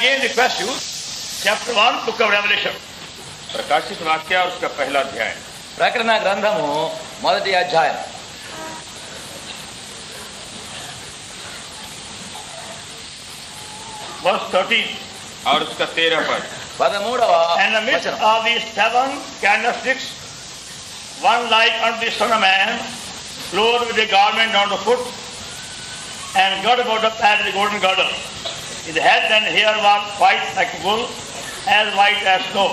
again request you, chapter 1, book of Revelation. प्रकाशित वाक्य और उसका पहला अध्याय। ప్రకటన గ్రంథము మొదటి అధ్యాయం verse 13. और उसका 13 पद। 13వ And the midst వచనం. of these 7 candlesticks, one like unto the Son of Man, clothed with a garment down the foot, and girded about the head with a golden girdle. His head and hair were white like wool, as white as snow.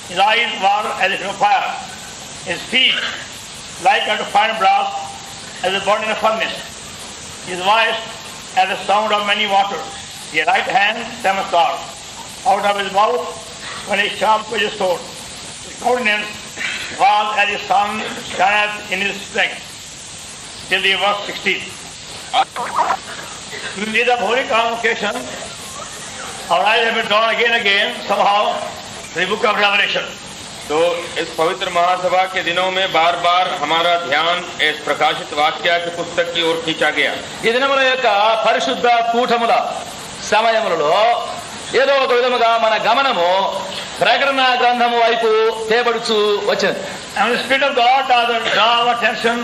His eyes were as if of fire. His feet like unto fine brass, as a burning in a furnace. His voice as the sound of many waters. His right hand 7 stars. Out of his mouth when a sharp edged sword. His countenance was as the sun shineth in his strength. Till the verse 16. In the holy convocation, our eyes have been drawn again, somehow, to the book of Revelation. तो इस पवित्र महासभा के दिनों में बार बार हमारा ध्यान इस प्रकाशित वाक्य की पुस्तक की ओर खींचा गया। ఈ దినముల యొక్క పరిశుద్ధ కూటముల సమయములలో ఏదో ఒక విధముగా మన గమనము ప్రకటన గ్రంథము వైపు తేబడుచు వచ్చింది. And the Spirit of God does draw our attention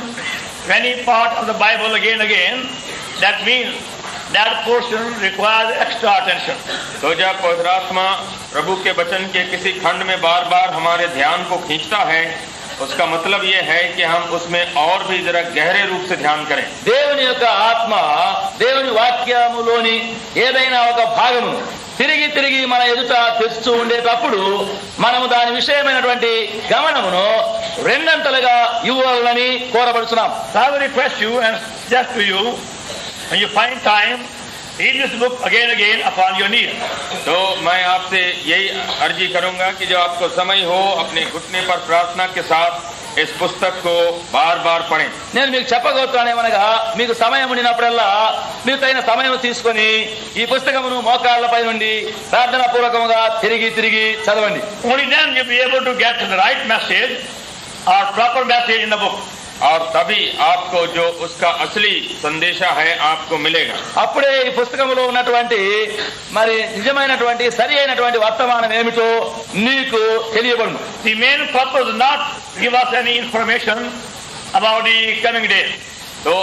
to any part of the Bible again. That means that portion requires extra attention. तो जब पवित्र आत्मा प्रभु के वचन के किसी खंड में बार बार हमारे ध्यान को खींचता है, उसका मतलब ये है कि हम उसमें और भी जरा गहरे रूप से ध्यान करें। దేవుని యొక్క ఆత్మ దేవుని వాక్యములోని ఏదైనా ఒక భాగమును తిరిగి తిరిగి మన ఎదుట తెస్తూ ఉండేటప్పుడు మనము దాని విషయమైనటువంటి గమనమును రెండంతలుగా ఇవ్వాలని కోరబడుతున్నాం. So I will request you and suggest to you, when you find time, read this book again upon your knees. तो मैं आपसे यही अर्जी करूंगा कि जो आपको समय हो अपने घुटने पर प्रार्थना के साथ इस पुस्तक को बार बार पढ़ें। నేను మీకు చెప్పగలుగుతానేమనగా మీకు సమయం ఉండినప్పుడల్లా మీరు తగిన సమయం తీసుకొని ఈ పుస్తకమును మోకాళ్ళపై నుండి ప్రార్థనా పూర్వకముగా తిరిగి తిరిగి చదవండి. Only then you'll be able to get the right message or proper message in the book. और तभी आपको जो उसका असली संदेशा है आपको मिलेगा। అప్పుడే ఈ పుస్తకములో ఉన్నటువంటి మరి నిజమైనటువంటి సరి అయినటువంటి వర్తమానం ఏమిటో నీకు తెలియబడును. The main purpose is not to give us any information about the coming day. तो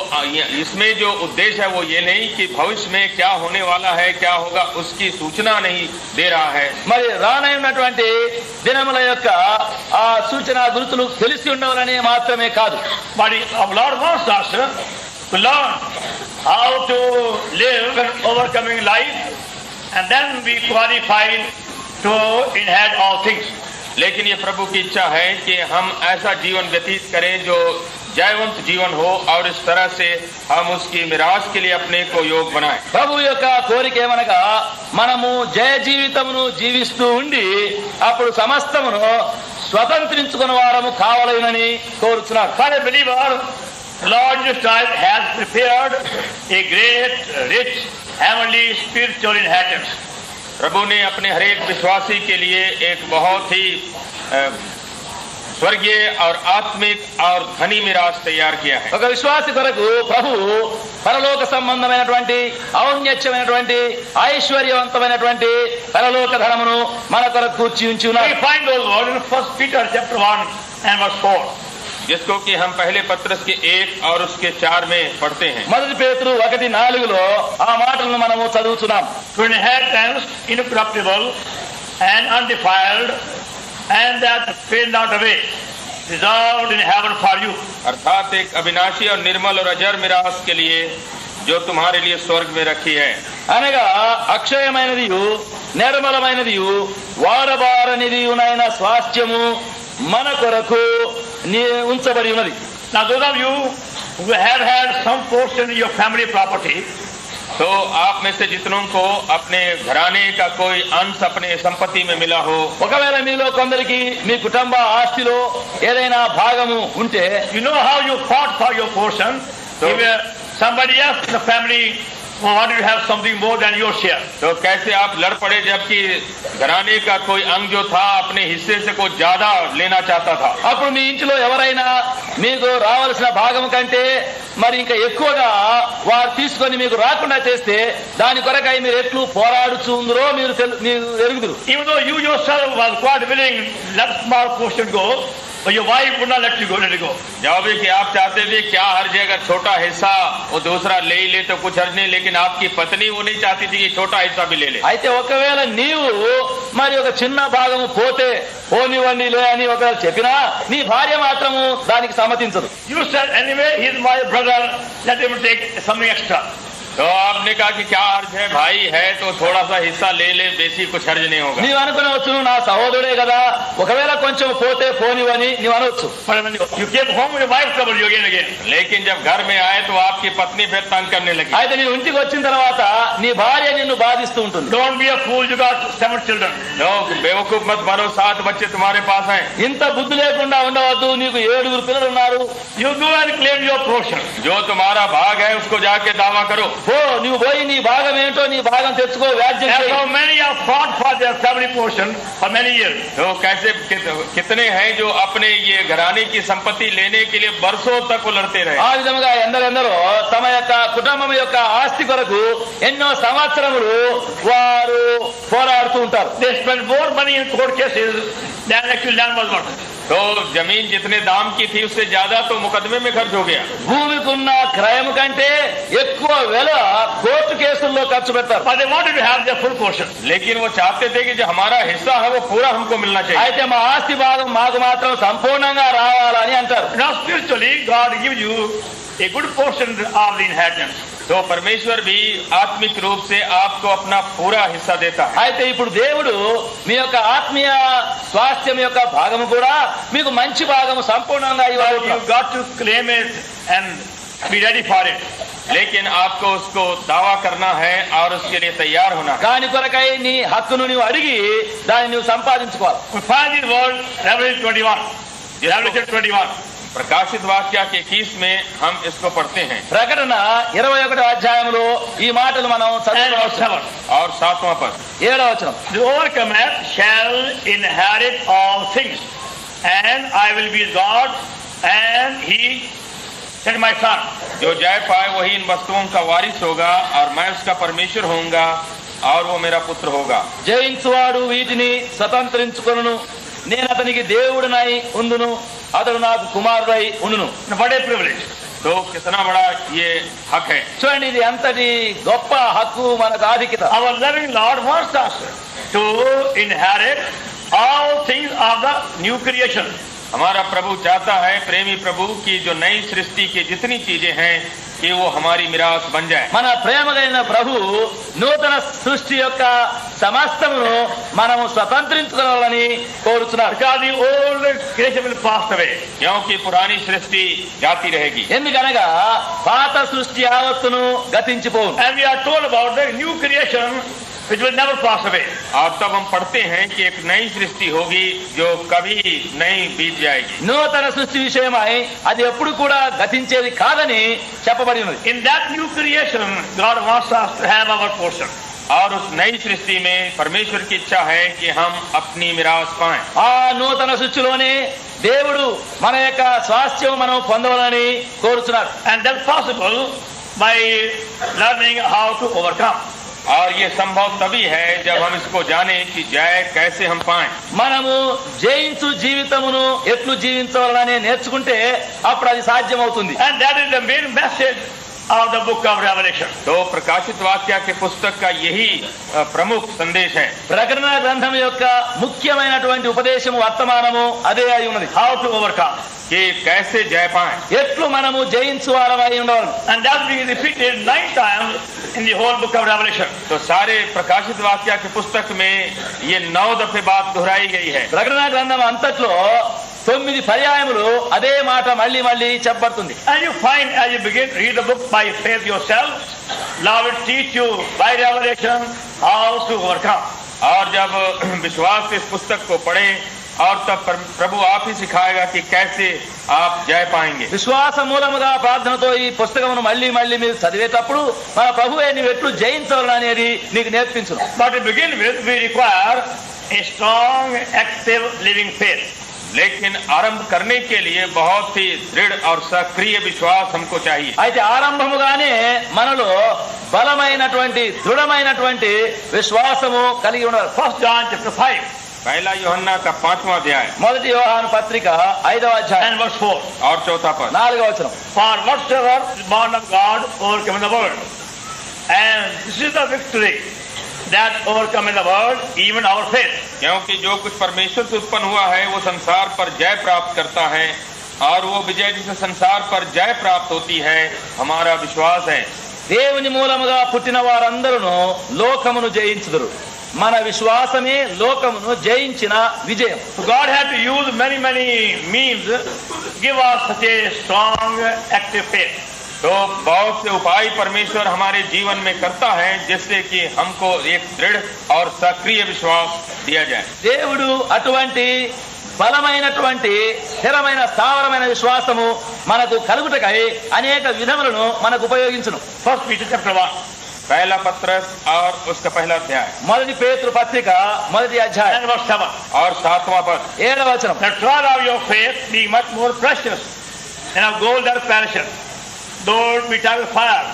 इसमें जो उद्देश्य है वो ये नहीं कि भविष्य में क्या होने वाला है, क्या होगा, उसकी सूचना नहीं दे रहा है। మరి రానైనటువంటి దినముల యొక్క ఆ సూచన గుర్తులు తెలిసి ఉండవాలని మాత్రమే కాదు, But our Lord wants us to learn how to live an overcoming life, and then be qualified to inherit all things. लेकिन ये प्रभु की इच्छा है कि हम ऐसा जीवन व्यतीत करें जो जयवंत जीवन हो और इस तरह से हम उसकी मिरास के लिए अपने को योग बनाएं। ప్రభు యొక్క కోరిక ఏమనగా మనము జయ జీవితమును జీవిస్తూ ఉండి అప్పుడు సమస్తమును స్వతంత్రించుకున్న వారము కావాలని కోరుచున్నాడు. For a believer, Lord Jesus Christ has prepared a great, rich, heavenly, spiritual inheritance. प्रभु ने अपने हरेक विश्वासी के लिए एक बहुत ही स्वर्गीय और आत्मिक और धनी मिरास तैयार किया है। ఒక విశ్వాసి కొరకు ప్రభు పరలోక సంబంధమైనటువంటి ఔన్నత్యమైనటువంటి ఐశ్వర్యవంతమైనటువంటి పరలోక ధనమును మన కొరకు కూర్చి ఉంచి We ఉన్నారు. find those words in 1 Peter chapter 1 and verse 4. जिसको कि हम पहले पत्रस के 1 और उसके 4 में पढ़ते हैं। మొదటి పేతురు 1:4లో ఆ మాటలను మనము చదువుతున్నాం. To inheritance incorruptible and undefiled, and that fade not away, reserved in heaven for you. अर्थात एक अविनाशी और निर्मल और अजर मिरास के लिए जो तुम्हारे लिए स्वर्ग में रखी है। అనగా అక్షయమైనదియు నిర్మలమైనదియు వాడబారనిదియునైన స్వాస్థ్యము మన కొరకు ఉంచబడి ఉన్నది. Now those of you who have had some portion in your family property, तो आप में से जितनों को अपने घराने का कोई अंश अपने संपत्ति में मिला हो, ఒకవేళ మీలో కొందరికి మీ కుటుంబ ఆస్తిలో ఏదైనా భాగము ఉంటే you know how you fought for your portion. If somebody else in the family wanted to have something more than your share. तो कैसे आप लड़ पड़े जबकि घराने का कोई अंग जो था अपने हिस्से से कोई ज्यादा लेना चाहता था। అప్పుడు మీ ఇంటిలో ఎవరైనా మీకు రావాల్సిన భాగం కంటే మరి ఇంకా ఎక్కువగా వారు తీసుకొని మీకు రాకుండా చేస్తే దాని కొరకై మీరు ఎట్లు పోరాడుచుందరో మీరు ఎరుగుదురు. Even though you yourself was quite willing, let small portion go, but your wife would not let you go, let it go. जब भी कि आप चाहते थे क्या हर जगह छोटा हिस्सा वो दूसरा ले ही ले तो कुछ हर्ज नहीं, लेकिन आपकी पत्नी वो नहीं चाहती थी कि छोटा हिस्सा भी ले ले. అయితే ఒకవేళ నీవు మరి ఒక చిన్న భాగము పోతే పోనివ్వండి లే అని ఒకవేళ చెప్పినా నీ భార్య మాత్రము దానికి సమ్మతించదు. You said anyway, he is my brother, let him take something extra. तो आपने कहा कि क्या हर्ज है, भाई है तो थोड़ा सा हिस्सा ले ले, बेसी कुछ हर्ज नहीं होगा. నీవు అనుకునవచ్చు నా సహోదరుడే కదా ఒకవేళ కొంచెం పోతే పోనివని నీవు అనవచ్చు. But when you came home, your wife troubled you again. लेकिन जब घर में आए तो आपकी पत्नी फिर तंग करने लगी. అయితే నీ ఇంటికి వచ్చిన తర్వాత నీ భార్య నిన్ను బాధిస్తూ ఉంటుంది. Don't be a fool, you got 7 children. बेवकूफ मत बनो, 7 बच्चे तुम्हारे पास हैं. ఇంత బుద్ధి లేకుండా ఉండవద్దు, నీకు 7 పిల్లలు ఉన్నారు. You go and claim your portion. जो तुम्हारा भाग है उसको जाके दावा करो. నువ్వు పోయి నీ భాగం ఏంటో నీ భాగం తెచ్చుకో, వ్యాజ్యం చేయి. So many have fought for their family portion for many years. तो कैसे कितने हैं जो अपने ये घराने की संपत्ति लेने के लिए बरसों तक वो लड़ते रहे. ఆ విధముగా ఎందరెందరో తమ యొక్క కుటుంబం యొక్క ఆస్తి కొరకు ఎన్నో సంవత్సరములు వారు పోరాడుతూ ఉంటారు. They spend more money in court cases than actual land was worth. तो जमीन जितने दाम की थी उससे ज्यादा तो मुकदमे में खर्च हो गया. భూమికి ఉన్న క్రయం కంటే ఎక్కువ వెల కోర్టు కేసుల్లో ఖర్చు పెడతారు. But they wanted to have their full portion. लेकिन वो चाहते थे कि जो हमारा हिस्सा है वो पूरा हमको मिलना चाहिए. అయితే మా ఆస్తి భాగం మాకు మాత్రం సంపూర్ణంగా రావాలని అంటారు. Now spiritually, God gives you a good portion of the inheritance. तो परमेश्वर भी आत्मिक रूप से आपको अपना पूरा हिस्सा देता है. అయితే ఇప్పుడు దేవుడు మీ యొక్క ఆత్మీయ స్వాస్థ్యం యొక్క భాగము కూడా మీకు మంచి భాగము సంపూర్ణంగా ఇవ్వాలి. You got to claim it and be ready for it. लेकिन आपको उसको दावा करना है और उसके लिए तैयार होना है. దాని కొరకై నీ హక్కును నీవు అడిగి దాన్ని నువ్వు సంపాదించుకోవాలి. We find this word Revelation 21. Revelation 21. प्रकाशित वाक्य के 21 में हम इसको पढ़ते हैं. ప్రకటన 21వ అధ్యాయంలో ఈ మాటలు మనం చదువుతాం. और 7वां पद. 7వ వచనం. The overcomer shall inherit all things, and I will be God, and he shall be my son. जो जय पाए वही इन वस्तुओं का वारिस होगा और मैं उसका परमेश्वर होऊंगा और वो मेरा पुत्र होगा. జయించువాడు వీటిని స్వతంత్రించుకొనును, నేను అతనికి దేవుడినై ఉండును, అతడు నాకు కుమారుడై ఉండును. What a privilege. तो कितना बड़ा ये हक है. చూడండి ఇది ఎంతటి గొప్ప హక్కు మనకు ఆధిక్యత. Our loving Lord wants us to inherit all things of the new creation. हमारा प्रभु चाहता है, प्रेमी प्रभु, की जो नई सृष्टि की जितनी चीजें हैं कि वो हमारी मिरास बन जाए. మన ప్రేమ కలిగిన ప్రభు నూతన సృష్టి యొక్క సమస్తమును మనము స్వతంత్రించుకోవాలని కోరుచున్నారు. Because the old creation will pass away. क्योंकि पुरानी सृष्टि जाती रहेगी. ఎందుకనగా పాత సృష్టి యావత్తును గతించిపోవు. And we are told about the new creation which will never pass away. और तब हम पढ़ते हैं कि एक नई सृष्टि होगी जो कभी नहीं बीत जाएगी. నూతన సృష్టి విషయమై అది ఎప్పుడు కూడా గతించేది కాదని చెప్పబడి ఉన్నది. In that new creation, God wants us to have our portion. और उस नई सृष्टि में परमेश्वर की इच्छा है कि हम अपनी मिरास पाएं. ఆ నూతన సృష్టిలోనే దేవుడు మన యొక్క స్వాస్థ్యం మనం పొందవాలని కోరుచున్నాడు. And that's possible by learning how to overcome. और ये संभव तभी है जब हम इसको जाने कि जय कैसे हम पाएं. మనము జయించు జీవితమును ఎట్లు జీవించాలని నేర్చుకుంటే అప్పుడు అది సాధ్యమవుతుంది. And that is the main message of the book of Revelation. तो प्रकाशित वाक्य के पुस्तक का यही प्रमुख संदेश है. ప్రకటన గ్రంథం యొక్క ముఖ్యమైనటువంటి ఉపదేశము వర్తమానము అదే అయి ఉన్నది. How to overcome. कि कैसे जय पाएं. ఎట్లు మనము జయించు వారమై ఉండవాలి. And that being repeated 9 times in the whole book of Revelation. तो सारे प्रकाशित वाक्य के पुस्तक में ये 9 दफे बात दोहराई गई है. ప్రకటన గ్రంథం అంతట్లో 9 పర్యాయములు అదే మాట మళ్ళీ మళ్ళీ చెప్పబడుతుంది. And you find as you begin to read the book by faith yourself, Lord will teach you by revelation how to overcome. और जब विश्वास से इस पुस्तक को पढ़ें और तब प्रभु आप ही सिखाएगा कि कैसे आप जय पाएंगे. విశ్వాస మూలముగా ప్రార్థనతో ఈ పుస్తకమును మళ్ళీ మళ్ళీ మీరు చదివేటప్పుడు మన ప్రభువే నీవు ఎట్లు జయించాలని అనేది నీకు నేర్పించును. But to begin with, we require a strong, active, living faith. लेकिन आरंभ करने के लिए बहुत ही दृढ़ और सक्रिय विश्वास हमको चाहिए। అయితే ఆరంభముగానే మనలో బలమైనటువంటి దృఢమైనటువంటి విశ్వాసము కలిగి ఉండాలి. 1 John chapter 5 पहला यूहन्ना का 5वां अध्याय మొదటి యోహాను పత్రిక 5వ అధ్యాయం and verse 4. और 4था पद। 4వ వచనం. For whatsoever is born of God overcometh the world. And this is the victory that overcometh the world, even our faith. क्योंकि जो कुछ परमेश्वर से उत्पन्न हुआ है वो संसार पर जय प्राप्त करता है, और वो विजय जिसे संसार पर जय प्राप्त होती है हमारा विश्वास है। దేవుని మూలముగా పుట్టిన వారందరూ లోకమును జయించుదురు. మన విశ్వాసమే లోకమును జయించిన విజయం. So God had to use many means to give us such a strong, active faith. तो बहुत से उपाय परमेश्वर हमारे जीवन में करता है जिससे कि हमको एक दृढ़ और सक्रिय विश्वास दिया जाए। దేవుడు అటువంటి బలమైనటువంటి స్థిరమైన స్థావరమైన విశ్వాసము మనకు కలుగుటకై అనేక విధములను మనకు ఉపయోగించును. 1 Peter chapter 1 पहला पत्र और उसका पहला अध्याय మొదటి పేతురు పత్రిక మొదటి అధ్యాయం and verse 7. और 7वां पद। 7వ వచనం. The trial of your faith being much more precious than of gold that perisheth, though it be tried with fire,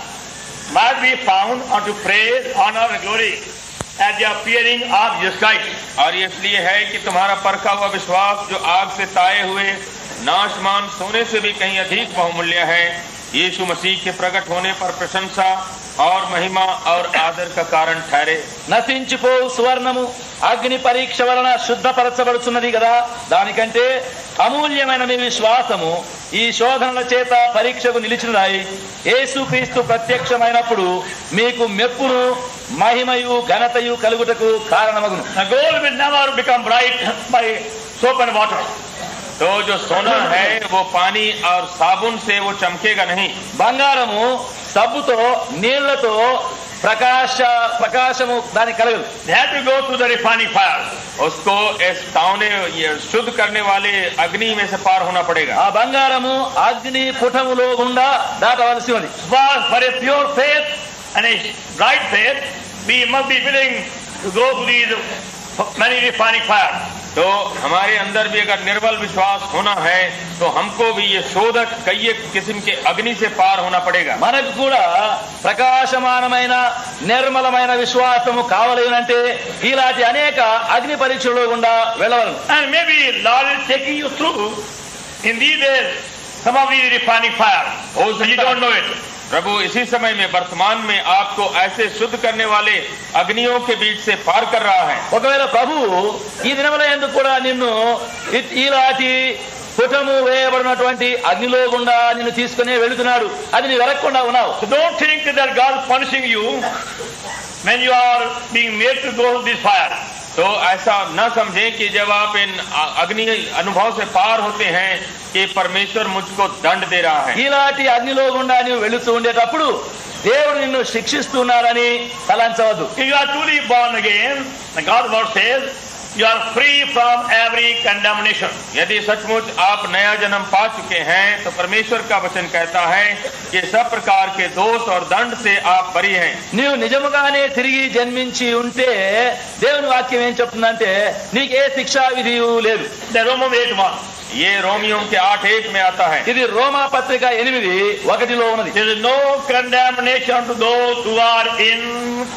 might be found unto praise, honor, and glory at the appearing of Jesus Christ. और ये इसलिए है कि तुम्हारा परखा हुआ विश्वास जो आग से ताए हुए नाशमान सोने से भी कहीं अधिक बहुमूल्य है, यीशु मसीह के प्रकट होने पर प्रशंसा और महिमा और आदर का कारण ठहरे। నశించిపోవు సువర్ణము అగ్ని పరీక్ష వలన శుద్ధపరచబడుచున్నది కదా, దానికంటే అమూల్యమైన మీ విశ్వాసము ఈ శోధనల చేత పరీక్షకు నిలిచినదాయి. యేసుక్రీస్తు ప్రత్యక్షమైనప్పుడు మీకు మెప్పును మహిమయు ఘనతయు కలుగుటకు కారణమగును. The gold will never become bright by soap and water. तो जो सोना है वो पानी और साबुन से वो चमकेगा नहीं। బంగారము సబ్బుతో నీళ్లతో ప్రకాశము దానికి కలగదు. They have to go through the refining fire. उसको इस तावने ये शुद्ध करने वाले अग्नि में से पार होना पड़ेगा। ఆ బంగారము అగ్ని పుటములో గుండా దాటవలసి ఉంది. For a pure faith and a bright faith, we must be willing to go through these many refining fire. तो हमारे अंदर भी अगर निर्बल विश्वास होना है तो हमको भी ये शोधक कई किस्म के अग्नि से पार होना पड़ेगा। మనకు కూడా ప్రకాశమానమైన నిర్మలమైన విశ్వాసము కావాలంటే ఇలాంటి అనేక అగ్ని పరీక్షల్లో గుండా వెళ్ళవలను. And maybe Lord is taking you through in these days some of these refining fire. Oh, so you don't know it. प्रभु इसी समय में वर्तमान में आपको ऐसे शुद्ध करने वाले अग्नियों के बीच से पार कर रहा है। ఒకవేళ ప్రభు ఈ దినముల యందు కూడా నిన్ను ఇలాంటి పుటము వేయబడినటువంటి అగ్నిలో గుండా నిన్ను తీసుకునే వెళుతున్నాడు, అది నీ వెరగకుండా ఉన్నావు. So don't think that God is punishing you when you are being made to go through this fire. तो ऐसा न समझें कि जब आप इन अग्नि अनुभव से पार होते हैं कि परमेश्वर मुझको दंड दे रहा है। ఇలాంటి అగ్నిలో గుండా నువ్వు వెళుతూ ఉండేటప్పుడు దేవుడు నిన్ను శిక్షిస్తున్నారని తలంచవద్దు. If you are truly born again, the God's word says, you are free from every condemnation. यदि सचमुच आप नया जन्म पा चुके हैं तो परमेश्वर का वचन कहता है कि सब प्रकार के दोष और दंड से आप बरी हैं। నీవు నిజముగానే తిరిగి జన్మించి ఉంటే దేవుని వాక్యం ఏం చెప్తుందంటే నీకు ఏ శిక్షా విధి లేదు. The Romans 8:1. ये रोमियों के 8:1 में आता है। ఇది రోమా పత్రిక 8:1 ఉన్నది. There is no condemnation to those who are in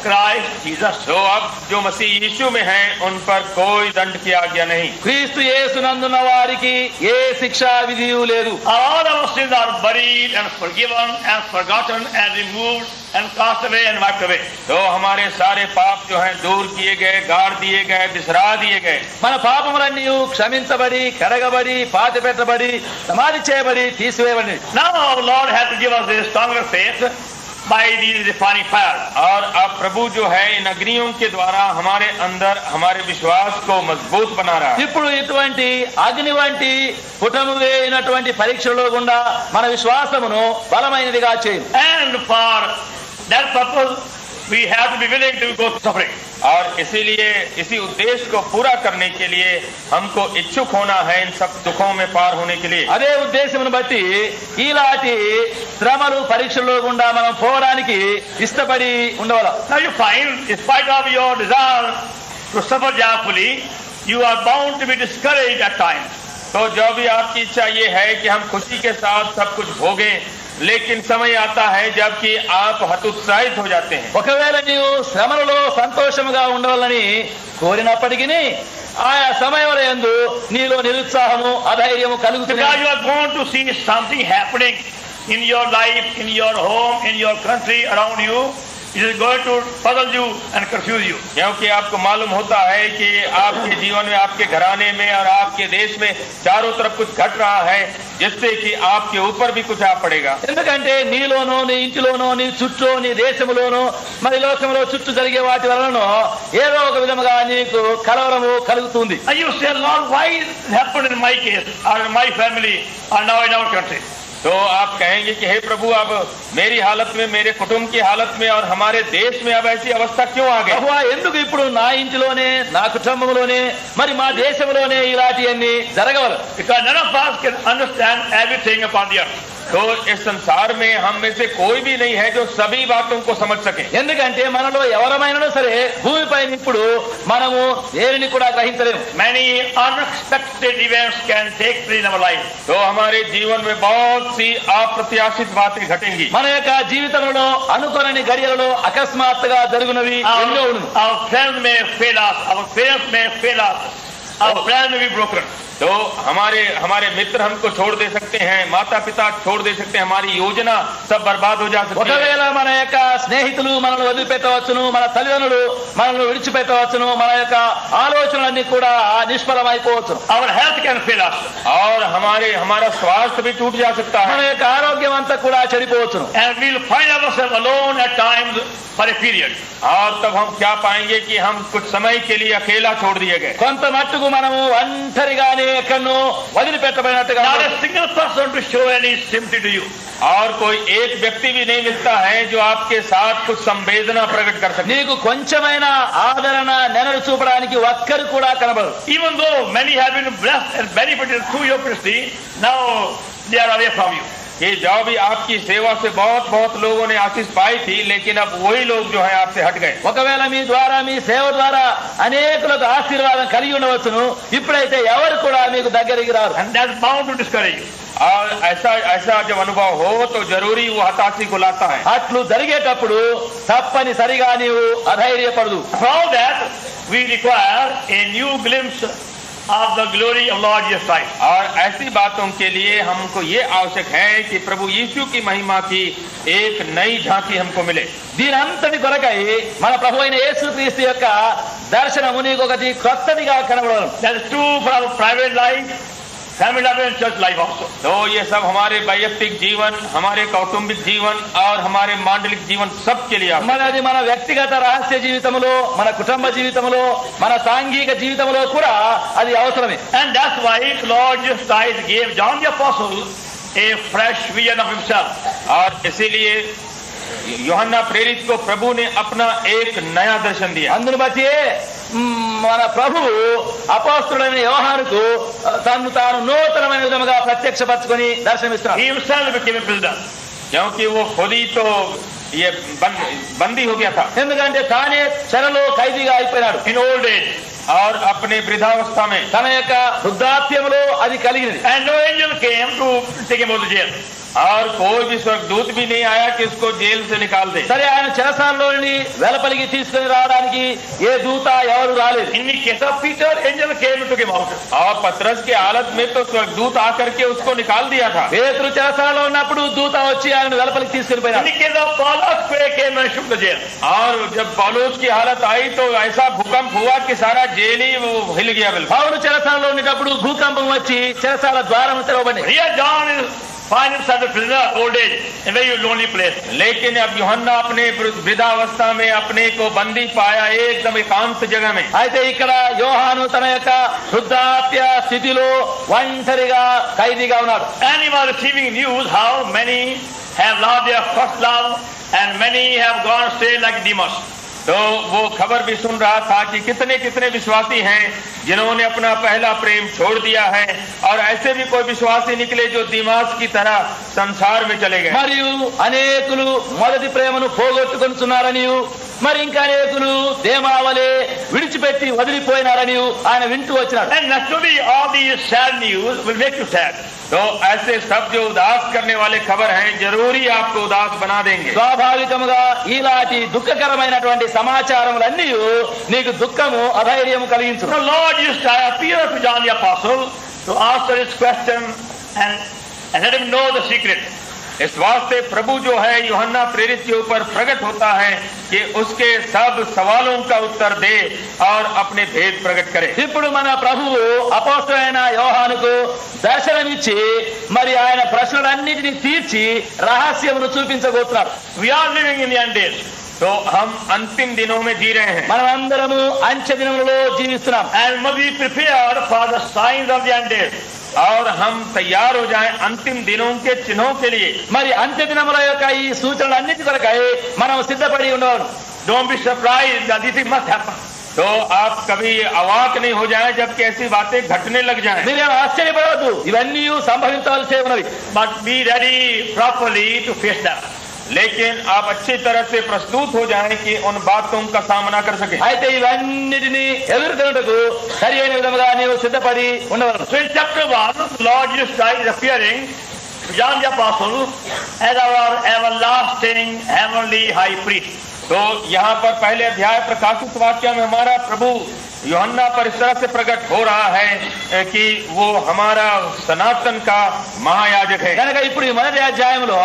Christ Jesus. तो अब जो मसीह यीशु में हैं उन पर कोई दंड की आज्ञा नहीं। క్రీస్తు యేసునందున్న వారికి ఏ శిక్షా విధి లేదు. All our sins are buried and forgiven and forgotten and removed and cast away and wiped away. तो हमारे सारे पाप जो हैं दूर किए गए, गाड़ दिए गए, बिसरा दिए गए। మన పాపములన్నీ క్షమించబడి కడగబడి పాతి పెట్టబడి సమాధి చేయబడి తీసివేయబడి. Now our Lord has to give us a stronger faith by these refining fire. और अब प्रभु जो है इन अग्नियों के द्वारा हमारे अंदर हमारे विश्वास को मजबूत बना रहा है। ఇప్పుడు ఇటువంటి అగ్ని వంటి పుటము వేయినటువంటి పరీక్షలో గుండా మన విశ్వాసమును బలమైనదిగా చేయి. And for that purpose we have to be willing to go through suffering. और इसीलिए इसी उद्देश्य को पूरा करने के लिए हमको इच्छुक होना है इन सब दुखों में पार होने के लिए। అదే ఉద్దేశమును బట్టి ఇలాంటి శ్రమలు పరీక్షల్లో గుండా మనం పోవడానికి ఇష్టపడి ఉండవాలి. Now you find, in spite of your desire to suffer joyfully, you are bound to be discouraged at times. तो जो भी आपकी इच्छा ये है कि हम खुशी के साथ सब कुछ भोगें, लेकिन समय आता है जबकि आप हतोत्साहित हो जाते हैं। ఒకవేళ నీవు శ్రమలలో సంతోషముగా ఉండవాలని కోరినప్పటికీ ఆయా సమయంలో యందు నీలో నిరుత్సాహము అధైర్యము కలుగుతుంది. Because you are going to see something happening in your life, in your home, in your country, around you. It is going to puzzle you and confuse you. क्योंकि आपको मालूम होता है कि आपके जीवन में, आपके घराने में और आपके देश में चारों तरफ कुछ घट रहा है, जिससे कि आपके ऊपर भी कुछ आ पड़ेगा. ఎందుకంటే నీలోనో నీ ఇంటిలోనో నీ చుట్టూ నీ దేశంలోనో మరి లోకంలో చుట్టూ జరిగే వాటి వలన ఏదో ఒక విధముగా నీకు కలవరము కలుగుతుంది. And you say, Lord, why it happened in my case or in my family or now in our country? तो आप कहेंगे कि हे प्रभु, अब मेरी हालत में, मेरे कुटुंब की हालत में और हमारे देश में अब ऐसी अवस्था क्यों आ गई? ప్రభువా ఎందుకు ఇప్పుడు నా ఇంటిలోనే నా కుటుంబంలోనే మరి మా దేశంలోనే ఇలాంటివన్నీ జరగవలదు? Because none of us can understand everything upon the earth. तो इस संसार में हम में से कोई भी नहीं है जो सभी बातों को समझ सके. ఎందుకంటే మనలో ఎవరమైనా సరే భూమిపైన ఇప్పుడు మనము దేనిని కూడా గ్రహించలేము. Many unexpected events can take place in our life. तो हमारे जीवन में बहुत सी अप्रत्याशित बातें घटेंगी. మన యొక్క జీవితంలో అనుకోని గడియలలో అకస్మాత్తుగా జరుగునవి ఎన్నో ఉండును. Our friends may fail us, our parents may fail us, our plans may be broken. तो हमारे मित्र हमको छोड़ दे सकते हैं, माता पिता छोड़ दे सकते हैं, हमारी योजना सब बर्बाद हो जा सकती है. ఒకవేళ మన యొక్క స్నేహితులు మనల్ని వదిలిపెట్టవచ్చును, మన తల్లిదండ్రులు మనల్ని విడిచిపెట్టవచ్చును, మన యొక్క ఆలోచనలన్నీ కూడా నిష్ఫలమైపోవచ్చును. Our health can fail us. और हमारा स्वास्थ्य भी टूट जा सकता మన है. యొక్క ఆరోగ్యం అంతా కూడా చెడిపోవచ్చును. And we'll find ourselves alone at times for a period. और तब हम क्या पाएंगे कि हम कुछ समय के लिए अकेला छोड़ दिए गए. కొంత మట్టుకు మనము ఒంటరిగానే ఎక్కడో వదిలిపెట్టబడినట్టుగా Not a single person to show any sympathy to you. और कोई एक व्यक्ति भी नहीं मिलता है जो आपके साथ कुछ संवेदना प्रकट कर सके. నీకు కొంచెమైనా ఆదరణ నెనరు చూపడానికి ఒక్కరు కూడా కనబడరు. Even though many have been blessed and benefited through your ministry, now they are away from you. ये जो भी आपकी सेवा से बहुत लोगों ने आशीष पाई थी, लेकिन अब वही लोग जो है आपसे हट गए. ఒకవేళ మీ ద్వారా మీ సేవ ద్వారా అనేకులకు ఆశీర్వాదం కలిగి ఉండవచ్చును, ఇప్పుడైతే ఎవరు కూడా మీకు దగ్గరికి రారు. And that's bound to discourage you. और ऐसा जब अनुभव हो तो जरूरी वो हताशी को लाता है. అట్లు జరిగేటప్పుడు తప్పనిసరిగా నీవు అధైర్యపడదు. For all that, we require a new glimpse of the glory of Lord Jesus Christ. और ऐसी बातों के लिए हमको ये आवश्यक है कि प्रभु यीशु की महिमा की एक नई झांकी हमको मिले. దీని అంతటి కొరకై మన ప్రభు అయిన యేసుక్రీస్తు యొక్క దర్శనము నీకు ఒకటి కొత్తదిగా కనబడను. That is true for our private life, family life and church life also. तो ये सब हमारे वैयक्तिक जीवन, हमारे कौटुंबिक जीवन और हमारे मांडलिक जीवन सब के लिए आवश्यक है. మనది మన వ్యక్తిగత రహస్య జీవితంలో, మన కుటుంబ జీవితంలో, మన సాంఘిక జీవితంలో కూడా అది అవసరమే. And that's why Lord Jesus Christ gave John the Apostle a fresh vision of himself. और इसीलिए यूहन्ना प्रेरित को प्रभु ने अपना एक नया दर्शन दिया. అందును బట్టి మన ప్రభు అపోస్తలుడైన యోహానుకు తను తాను నూతనమైన విధముగా ప్రత్యక్షపరచుకొని దర్శనమిస్తున్నాడు. He himself became a prisoner. क्योंकि वो खुद ही तो ये बंदी हो गया था. ఎందుకంటే తానే చెరలో ఖైదీగా అయిపోయినాడు. In old age. और अपने वृद्धावस्था में తన యొక్క వృద్ధాప్యంలో అది కలిగినది. And no angel came to take him out of the jail. और कोई भी स्वर्गदूत भी नहीं आया कि उसको जेल से निकाल दे. సరే, ఆయన చెరసాలలోని వెలుపలికి తీసుకుని రావడానికి ఏ దూత ఎవరు రాలేదు. In the case of Peter, angel came and took him out. और पतरस की हालत में तो स्वर्गदूत आकर के उसको निकाल दिया था. పేతురు చెరసాలలో ఉన్నప్పుడు దూత వచ్చి ఆయన వెలుపలికి తీసుకుని In పోయినాడు. the case of Paul, earthquake came and shook the jail. और जब पौलुस की हालत आई तो ऐसा भूकंप हुआ कि सारा जेल ही वो हिल गया. बिल्कुल పౌలు చెరసాలలో ఉండేటప్పుడు భూకంపం వచ్చి చెరసాల ద్వారం తెరవబడింది. Here John is find himself a prisoner, old age, in a very lonely place. लेकिन अब यूहन्ना अपने वृद्धावस्था में अपने को बंदी पाया एकदम एकांत जगह में. అయితే ఇక్కడ యోహాను తన యొక్క వృద్ధాప్య స్థితిలో ఒంటరిగా ఖైదీగా ఉన్నాడు. And he was receiving news how many have lost their first love and many have gone astray like demons. तो वो खबर भी सुन रहा था कि कितने विश्वासी हैं जिन्होंने अपना पहला प्रेम छोड़ दिया है, और ऐसे भी कोई विश्वासी निकले जो दिमाग की तरह संसार में चले गए. మరియు అనేకులు మొదటి ప్రేమను పోగొట్టుకొనుచున్నారని మరి ఇంకా అనేకులు దేమావలే విడిచిపెట్టి వదిలిపోయినారని ఆయన వింటూ వచ్చినాడు. And naturally all these sad news will make you sad. तो ऐसे सब जो उदास करने वाले खबर हैं जरूरी आपको उदास बना देंगे. స్వాభావికముగా ఇలాంటి దుఃఖకరమైనటువంటి సమాచారములన్నీ నీకు దుఃఖము అధైర్యము కలిగించు. The Lord used to appear to John the Apostle to answer his question and let him know the secret. इस वास्ते प्रभु जो है यूहन्ना प्रेरित के ऊपर प्रकट होता है कि उसके सब सवालों का उत्तर दे और अपने भेद प्रकट करे. ఇప్పుడు మన ప్రభువు అపోస్తలుడైన యోహానుకు దర్శనమిచ్చి మరి ఆయన ప్రశ్నలన్నిటినీ తీర్చి రహస్యమును చూపించబోతున్నాడు. We are living in the end days. तो हम अंतिम दिनों में जी रहे हैं. మనమందరము అంచె దినములలో జీవిస్తున్నాం. And must be prepared for the signs of the end days. और हम तैयार हो जाएं अंतिम दिनों के चिन्हों के लिए. మరి అంత్య దినముల యొక్క ఈ సూచనలన్నిటి కొరకై మనం సిద్ధపడి ఉండవాలి. Don't be surprised that this must happen. तो आप कभी अवाक नहीं हो जाएं जबकि ऐसी बातें घटने लग जाएं. మీరేం ఆశ్చర్యపడవద్దు, ఇవన్నీ సంభవించవలసి ఉన్నవి. But be ready properly to face them. लेकिन आप अच्छी तरह से प्रस्तुत हो जाएं कि उन बातों का सामना कर सकें. అయితే ఇవన్నిటిని ఎదుర్కొనుటకు సరి అయిన విధముగా నీవు సిద్ధపడి ఉండవలను. So in chapter 1, Lord Jesus Christ is appearing to John the Apostle as our everlasting heavenly high priest. तो यहाँ पर पहले अध्याय प्रकाशित वाक्य में हमारा प्रभु यूहन्ना पर इस तरह से प्रकट हो रहा है कि वो हमारा सनातन का महायाजक है. కనుక ఇప్పుడు ఈ మొదటి అధ్యాయంలో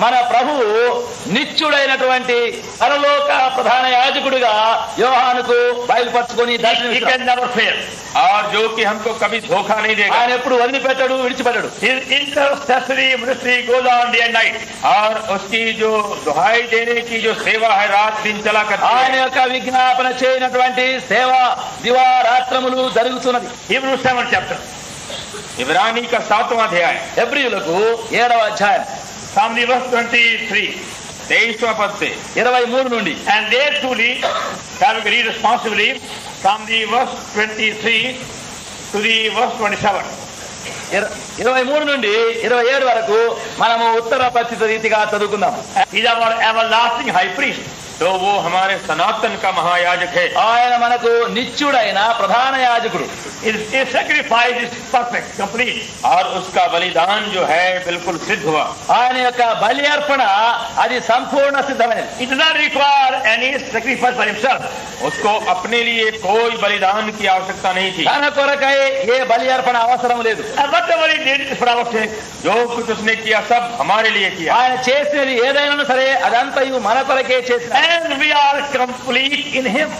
మన ప్రభువు నిత్యుడైనటువంటి పరలోక ప్రధాన యాజకుడిగా యోహానుకు బయలుపరచుకొని He దర్శనమిస్తాడు. can never fail. और जो कि हमको कभी धोखा नहीं देगा. ఆయన ఎప్పుడు వదిలిపెట్టాడు, విడిచిపెట్టాడు. His intercessory ministry goes on day and night. और उसकी जो दुहाई देने की जो सेवा है रात दिन चला करती ఆయన है. యొక్క విజ్ఞాపన చేయనటువంటి సేవ దివారాత్రములు జరుగుతున్నది. Hebrews 7 chapter. इब्रानी का 7वां अध्याय హెబ్రీయులకు 7వ అధ్యాయం From the verse 23. 23वां पद से 23 నుండి And they truly shall be read responsibly from the verse 23 to the verse 27. 23 నుండి 27 వరకు మనము ఉత్తర పరిస్థితి రీతిగా చదువుకుందాం. He's our everlasting high priest. तो वो हमारे सनातन का महायाजक है. ఆయన మనకు నిత్యుడైన ప్రధాన యాజకుడు. His sacrifice is perfect, complete. और उसका बलिदान जो है बिल्कुल सिद्ध हुआ. ఆయన యొక్క బలి అర్పణ అది సంపూర్ణ సిద్ధమైనది. He does not require any sacrifice for himself. उसको अपने लिए कोई बलिदान की आवश्यकता नहीं थी. తన కొరకై ఏ బలి అర్పణ అవసరం లేదు. And whatever he did is for our sake. जो कुछ उसने किया सब हमारे लिए किया. ఆయన చేసినది ఏదైనా సరే అదంతయు మన కొరకే చేసిన. And we are complete in him.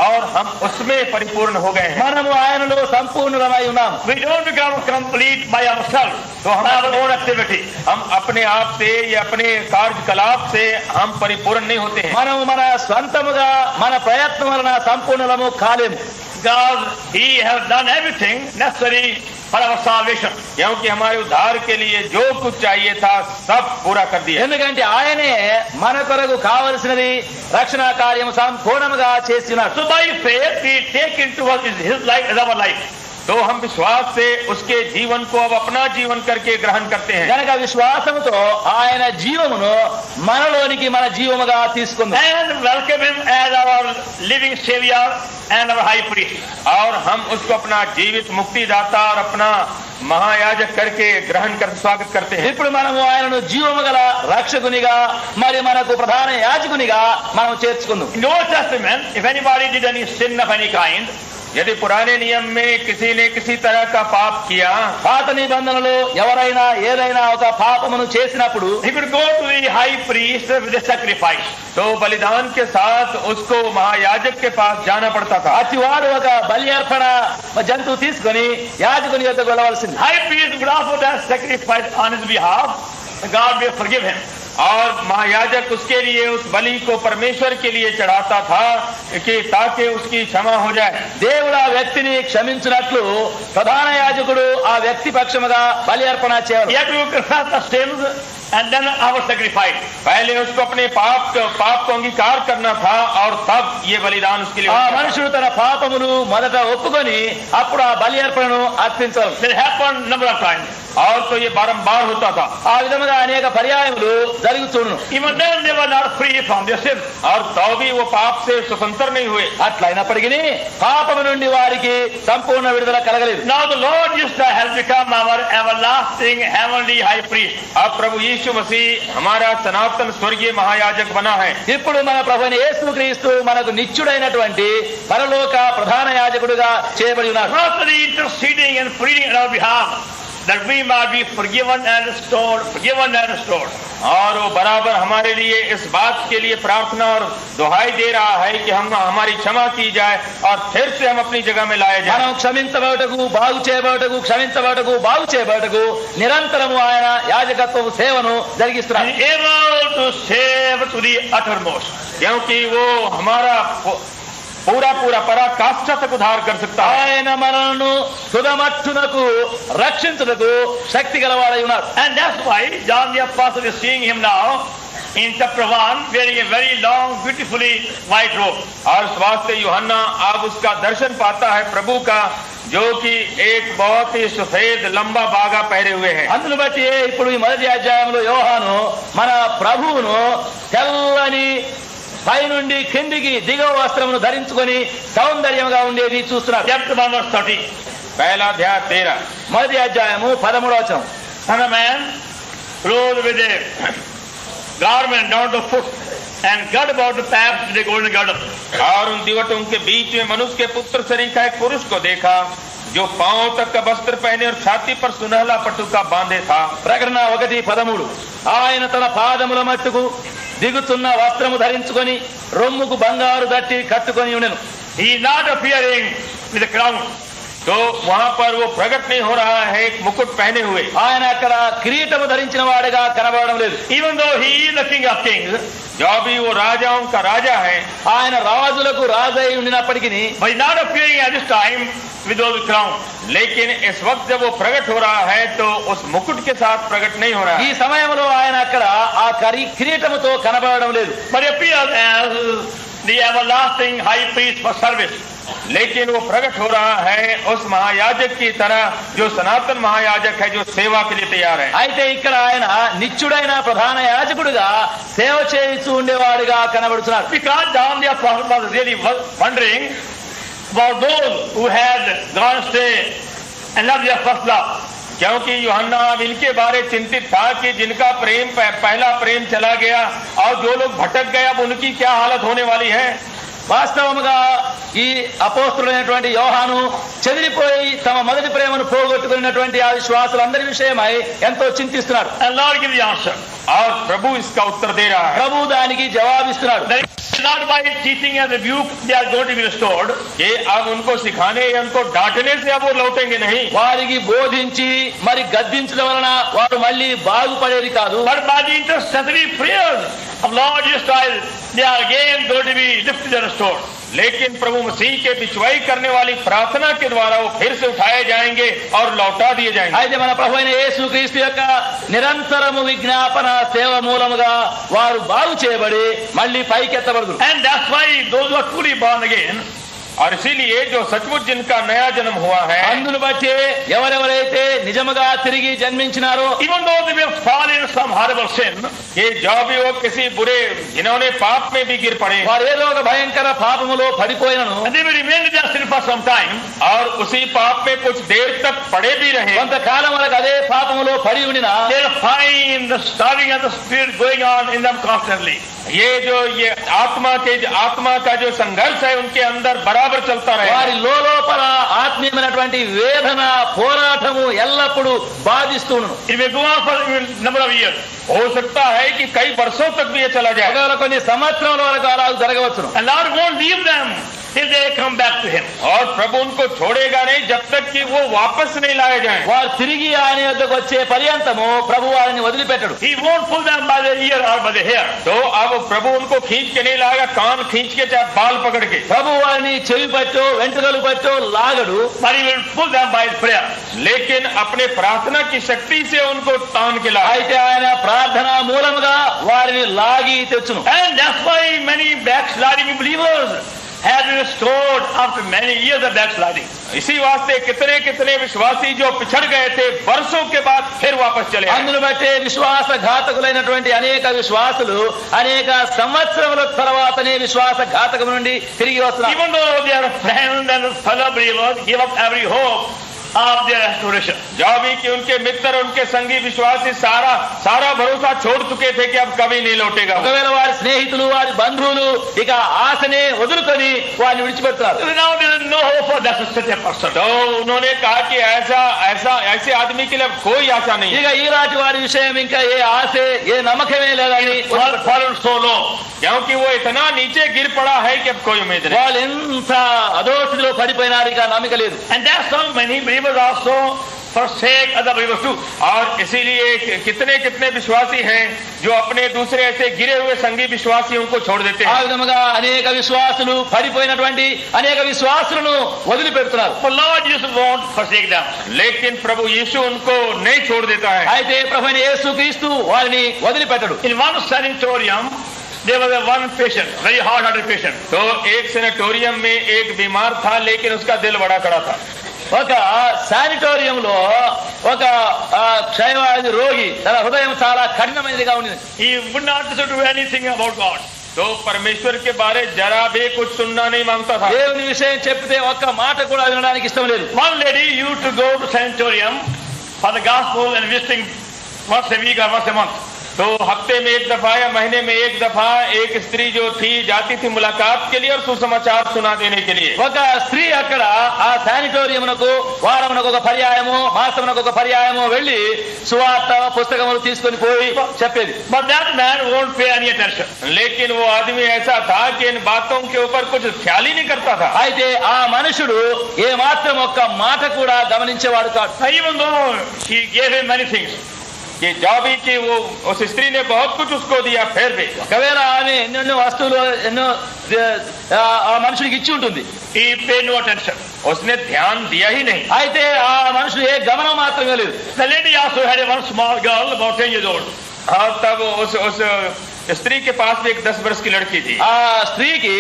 और हम उसमें परिपूर्ण हो गए हैं. మనము ఆయనలో సంపూర్ణమై ఉన్నాం. We don't become complete by ourselves, तो हम by our own activity. हम अपने आप से या अपने कार्यकलाप से हम परिपूर्ण नहीं होते हैं. మనము మన స్వంతముగా మన ప్రయత్నం వలన సంపూర్ణము కాలేము. God, he has done everything necessary for our salvation. क्योंकि हमारे उद्धार के लिए जो कुछ चाहिए था सब पूरा कर दिया. ఎందుకంటే ఆయనే మన కొరకు కావలసినది రక్షణ కార్యము సంపూర్ణముగా చేస్తున్నాడు. So by faith we take into us his life as our life. तो हम विश्वास से उसके जीवन को अब अपना जीवन करके ग्रहण करते हैं. కనుక విశ్వాసముతో ఆయన జీవమును మనలోనికి మన జీవముగా తీసుకుందాం. And welcome him as our living savior and our high priest. और हम उसको अपना जीवित मुक्तिदाता और अपना महायाजक करके ग्रहण कर स्वागत करते हैं. ఇప్పుడు మనము ఆయనను జీవము గల రక్షకునిగా మరి మనకు ప్రధాన యాజకునిగా మనం చేర్చుకుందాం. In the Old Testament, if anybody did any sin of any kind, यदि पुराने नियम में किसी ने किसी तरह का पाप किया, పాత నిబంధనలో ఎవరైనా ఏదైనా ఒక పాపమును చేసినప్పుడు he could go to the high priest with a sacrifice. तो बलिदान के साथ उसको महायाजक के पास जाना पड़ता था. అతివాడు ఒక బలి అర్పణ జంతువు తీసుకొని యాజకుని యొద్దకు వెళ్ళవలసింది. High priest would offer that sacrifice on his behalf. God will forgive him. और महायाजक उसके लिए उस बलि को परमेश्वर के लिए चढ़ाता था कि ताकि उसकी क्षमा हो जाए. దేవుడు ఆ వ్యక్తిని క్షమించినట్లు ప్రధాన యాజకుడు ఆ వ్యక్తి పక్షముగా బలి అర్పణ చేయాలి. He had to confess the sins and then our sacrifice. पहले उसको अपने पाप को अंगीकार करना था और तब ये बलिदान उसके लिए ఆ होता था. మనుషుడు తన పాపమును మొదట ఒప్పుకొని అప్పుడు ఆ బలి అర్పణను అర్పించాలి. That happened number of times. और तो ये बारंबार होता था। ఆ విధముగా అనేక పర్యాయములు జరుగుతుండును. Even then they were not free from their sin. और तो भी वो पाप से स्वतंत्र नहीं हुए। అట్లయినప్పటికీ పాపము నుండి వారికి సంపూర్ణ విడుదల కలగలేదు. Now the Lord Jesus Christ has become our everlasting heavenly high priest. अब प्रभु यीशु मसीह हमारा सनातन स्वर्गीय महायाजक बना है। ఇప్పుడు మన ప్రభువైన యేసుక్రీస్తు మనకు నిత్యుడైనటువంటి పరలోక ప్రధాన యాజకుడిగా చేయబడి ఉన్నాడు. Constantly interceding and pleading on our behalf that we might be forgiven and restored. और वो बराबर हमारे लिए इस बात के लिए प्रार्थना और दुहाई दे रहा है कि हम हमारी क्षमा की जाए और फिर से हम अपनी जगह में लाए जाए। మనం క్షమించబడటకు బాగు చేయబడటకు నిరంతరము ఆయన యాజకత్వ సేవను జరిగిస్తున్నారు. And able to save to the uttermost. क्योंकि वो हमारा पूरा पराकाष्ठा तक उद्धार कर सकता है। ఆయన మనలను తుదమట్టునకు రక్షించుటకు శక్తి గలవాడై ఉన్నాడు. And that's why John the Apostle is seeing him now in chapter 1 wearing a very long beautifully white robe. और इस वास्ते यूहन्ना अब उसका दर्शन पाता है प्रभु का, जो कि एक बहुत ही सफेद लंबा बागा पहरे हुए हैं। అందును బట్టి ఇప్పుడు ఈ మొదటి అధ్యాయంలో యోహాను మన ప్రభువును తెల్లని పై నుండి కిందికి దిగువ వస్త్రమును ధరించుకొని సౌందర్యంగా ఉండేది చూస్తున్నాడు. Chapter 1 verse 30. पहला अध्याय 13 మొదటి అధ్యాయము 13వ వచనం. Son of man, clothed with a garment down to foot and girt about the paps with a golden girdle. और उन दिवटों के बीच में मनुष्य के पुत्र शरीर का एक पुरुष को देखा, जो पांव तक का वस्त्र पहने और छाती पर सुनहला पटुका बांधे था। ప్రకటన 1:13. ఆయన తన పాదముల మట్టుకు దిగుతున్న వస్త్రము ధరించుకొని రొమ్ముకు బంగారు దట్టి కట్టుకొని ఉండెను. He is not appearing with a crown. तो वहां पर वो प्रकट नहीं हो रहा है एक मुकुट पहने हुए। ఆయన అక్కడ కిరీటము ధరించిన వాడుగా కనబడడం లేదు. Even though he is the king of kings, जो भी वो राजाओं का राजा है, ఆయన రాజులకు రాజై ఉండినప్పటికీ but he is not appearing at this time with those crown. लेकिन इस वक्त जब वो प्रकट हो रहा है तो उस मुकुट के साथ प्रकट नहीं हो रहा ఈ है। సమయంలో ఆయన అక్కడ ఆ కిరీటముతో కనబడడం లేదు. But he appears as the everlasting high priest for service. लेकिन वो प्रकट हो रहा है उस महायाजक की तरह, जो सनातन महायाजक है, जो सेवा के लिए तैयार है। అయితే ఇక్కడ ఆయన నిత్యుడైన ప్రధాన యాజకుడిగా సేవ చేస్తూ ఉండేవాడుగా కనబడుతున్నాడు. Because John the Apostle was really wondering about those who had gone astray and not their first love. क्योंकि यूहन्ना अब इनके बारे चिंतित था कि जिनका प्रेम पहला प्रेम चला गया और जो लोग भटक गए, अब उनकी क्या हालत होने वाली है। వాస్తవముగా ఈ అపోస్తులైనటువంటి యోహాను చెదిరిపోయి తమ మొదటి ప్రేమను పోగొట్టుకున్నటువంటి ఆ విశ్వాసులందరి విషయమై ఎంతో చింతిస్తున్నాడు. And Lord gives the answer. और प्रभु इसका उत्तर दे रहा है। ప్రభు దానికి జవాబిస్తున్నాడు. That it's not by teaching and rebuke they are going to be restored. कि अब उनको सिखाने या उनको डांटने से अब वो लौटेंगे नहीं, వారికి బోధించి మరి గద్దించడం వలన వారు మళ్ళీ బాగుపడేది కాదు. But by the intercessory prayers of Lord Jesus Christ, they are again going to be lifted and restored. लेकिन प्रभु मसीह के बिचवाई करने वाली प्रार्थना के द्वारा वो फिर से उठाए जाएंगे और लौटा दिए जाएंगे। అయితే మన ప్రభు అయిన యేసుక్రీస్తు యొక్క నిరంతరము విజ్ఞాపన సేవ మూలముగా వారు బాగు చేయబడి మళ్ళీ పైకెత్తబడదు. And that's why those who are truly born again, और इसीलिए जो सचमुच जिनका नया जन्म हुआ है, అందును బట్టి ఎవరెవరైతే నిజముగా తిరిగి జన్మించినారో, even though they may fall in some horrible sin, कि जो भी वो किसी बुरे, जिन्होंने पाप में भी गिर पड़े వారు ఏదో ఒక భయంకర పాపములో పడిపోయినను, and they may remain in their sin for some time, और उसी पाप में कुछ देर तक पड़े भी रहे, కొంతకాలం వరకు అదే పాపములో పడి ఉండినా they'll find the stirring of the Spirit going on in them constantly. ये आत्मा का जो संघर्ष है उनके अंदर बराबर चलता వారి रहे। లోపల ఆత్మీయమైనటువంటి వేదన పోరాటము ఎల్లప్పుడూ బాధిస్తూను. It may go on for a number of years. हो सकता है कि कई वर्षों तक भी ये चला जाए, ఒకవేళ కొన్ని సంవత్సరముల వరకు అలా జరగవచ్చును. And Lord won't leave them till they come back to Him. और प्रभु उनको छोड़ेगा नहीं जब तक कि वो वापस नहीं लाए जाएं। వారు తిరిగి ఆయన యొద్దకు వచ్చే పర్యంతము ప్రభు వారిని వదిలిపెట్టడు. He won't pull them by the ear or by the hair. तो अब प्रभु उनको खींच के नहीं लाएगा, कान खींच के चाहे बाल पकड़ के, ప్రభు వారిని చెవి పట్టో వెంట్రుకలు పట్టో లాగడు. But He will pull them by His prayer. लेकिन अपने प्रार्थना की शक्ति से उनको तान के लाए। అయితే ఆయన ప్రార్థన మూలముగా వారిని లాగి తెచ్చును. And that's why many backsliding believers has been restored after many years of backsliding. इसी वास्ते कितने कितने विश्वासी जो पिछड़ गए थे वर्षों के बाद फिर वापस चले आए। అందును బట్టే విశ్వాసఘాతకులైనటువంటి అనేక విశ్వాసులు అనేక సంవత్సరముల తర్వాతనే విశ్వాసఘాతకం నుండి తిరిగి వస్తున్నారు. Even though their friends and fellow believers give up every hope of their restoration. जो भी कि उनके मित्र उनके संगी विश्वासी सारा भरोसा छोड़ चुके थे कि अब कभी नहीं लौटेगा। ఒకవేళ వారి స్నేహితులు వారి బంధువులు ఇక ఆశనే వదులుకొని వారిని విడిచిపెడతారు. Now there is no hope for that such a person. तो उन्होंने कहा कि ऐसे आदमी के लिए कोई आशा नहीं ఇక ఈనాటి వారి విషయం ఇంకా ఏ ఆశ ఏ నమ్మకమే లేదని fallen so low. क्योंकि वो इतना नीचे गिर पड़ा है कि अब कोई उम्मीद नहीं। వాళ్ళు ఎంత అధోస్థితిలో పడిపోయినారు, ఇక నమ్మిక లేదు. And that's how many believers also forsake other believers too. और इसीलिए कितने कितने विश्वासी हैं जो अपने दूसरे ऐसे गिरे हुए संगी विश्वासियों को छोड़ देते ఆ हैं। విధముగా అనేక విశ్వాసులు పడిపోయినటువంటి అనేక విశ్వాసులను వదిలిపెడుతున్నారు. But Lord Jesus won't forsake them. लेकिन प्रभु यीशु उनको नहीं छोड़ देता है। అయితే ప్రభువైన యేసుక్రీస్తు వారిని వదిలిపెట్టడు. In one sanatorium, there was a one patient, very hard-hearted patient. तो एक सेनेटोरियम में एक बीमार था लेकिन उसका दिल बड़ा कड़ा था। ఒక శానిటోరియంలో ఒక క్షయవ్యాధి రోగి తన హృదయం చాలా కఠినమైనదిగా ఉంది. He would not listen to anything about God. तो परमेश्वर के बारे जरा भी कुछ सुनना नहीं मांगता था। దేవుని విషయం చెప్తే ఒక్క మాట కూడా వినడానికి ఇష్టం లేదు. One lady used to go to sanatorium for the gospel and visiting once a week or once a month. तो हफ्ते में एक दफा या महीने में एक दफा एक स्त्री जो थी जाती थी मुलाकात के लिए और सुसमाचार सुना देने के लिए। ఒక స్త్రీ అక్కడ ఆ శానిటోరియంకు వారమునకు ఒక పర్యాయము మాసమునకు ఒక పర్యాయము వెళ్లి సువార్త పుస్తకములు తీసుకొని పోయి చెప్పేది. But that man won't pay any attention. लेकिन वो आदमी ऐसा था कि इन बातों के ऊपर कुछ ख्याल ही नहीं करता था। అయితే ఆ మనుషుడు ఏ మాత్రం ఒక్క మాట కూడా గమనించేవాడు కాదు. Even though she gave him many things. कि जो भी कि वो उस स्त्री ने बहुत कुछ उसको दिया फिर भी ఒకవేళ ఆమె ఎన్నెన్నో వస్తువులు ఎన్నో ఆ మనుషుడికి ఇచ్చి ఉంటుంది. He paid no attention. उसने ध्यान दिया ही नहीं। అయితే ఆ మనుషుడు ఏ గమనం మాత్రమే లేదు. The lady also had one small girl about 10 years old. और तब उस स्त्री के पास भी एक 10 वर्ष की लड़की थी। ఆ స్త్రీకి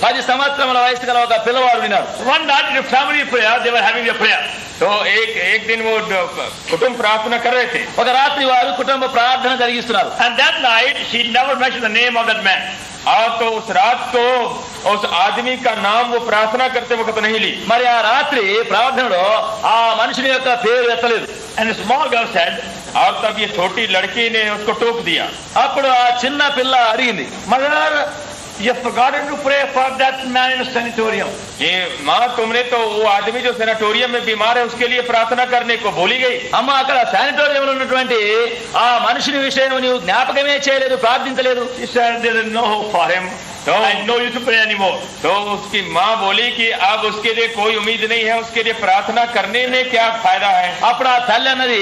10 సంవత్సరముల వయసు గల ఒక పిల్లవాడు ఉన్నాడు. One night in family prayer, they were having a prayer. तो एक दिन वो कुटुंब प्रार्थना कर रहे थे। ఒక రాత్రి వారు కుటుంబ ప్రార్థన జరిగిస్తున్నారు. And that night, she never mentioned the name of that man. और तो उस रात को उस आदमी का नाम वो प्रार्थना करते वक्त नहीं ली। మరి ఆ రాత్రి ప్రార్థనలో ఆ మనుషుని యొక్క పేరు ఎత్తలేదు. And the small girl said, और तब ये छोटी लड़की ने उसको टोक दिया। అప్పుడు ఆ చిన్న పిల్ల అడిగింది, Mother, you have forgotten to pray for that man in the sanatorium. ये माँ तुमने तो वो आदमी जो सेनेटोरियम में बीमार है उसके लिए प्रार्थना करने को भूल गई। అమ్మ అక్కడ శానిటోరియంలో ఉన్నటువంటి ఆ మనుషుని విషయం నీవు జ్ఞాపకమే చేయలేదు, ప్రార్థించలేదు. She said, there is no hope for him. I know you to pray anymore. तो उसकी माँ बोली कि अब उसके लिए कोई उम्मीद नहीं है, उसके लिए प्रार्थना करने में क्या फायदा है। అప్పుడు ఆ తల్లి అన్నది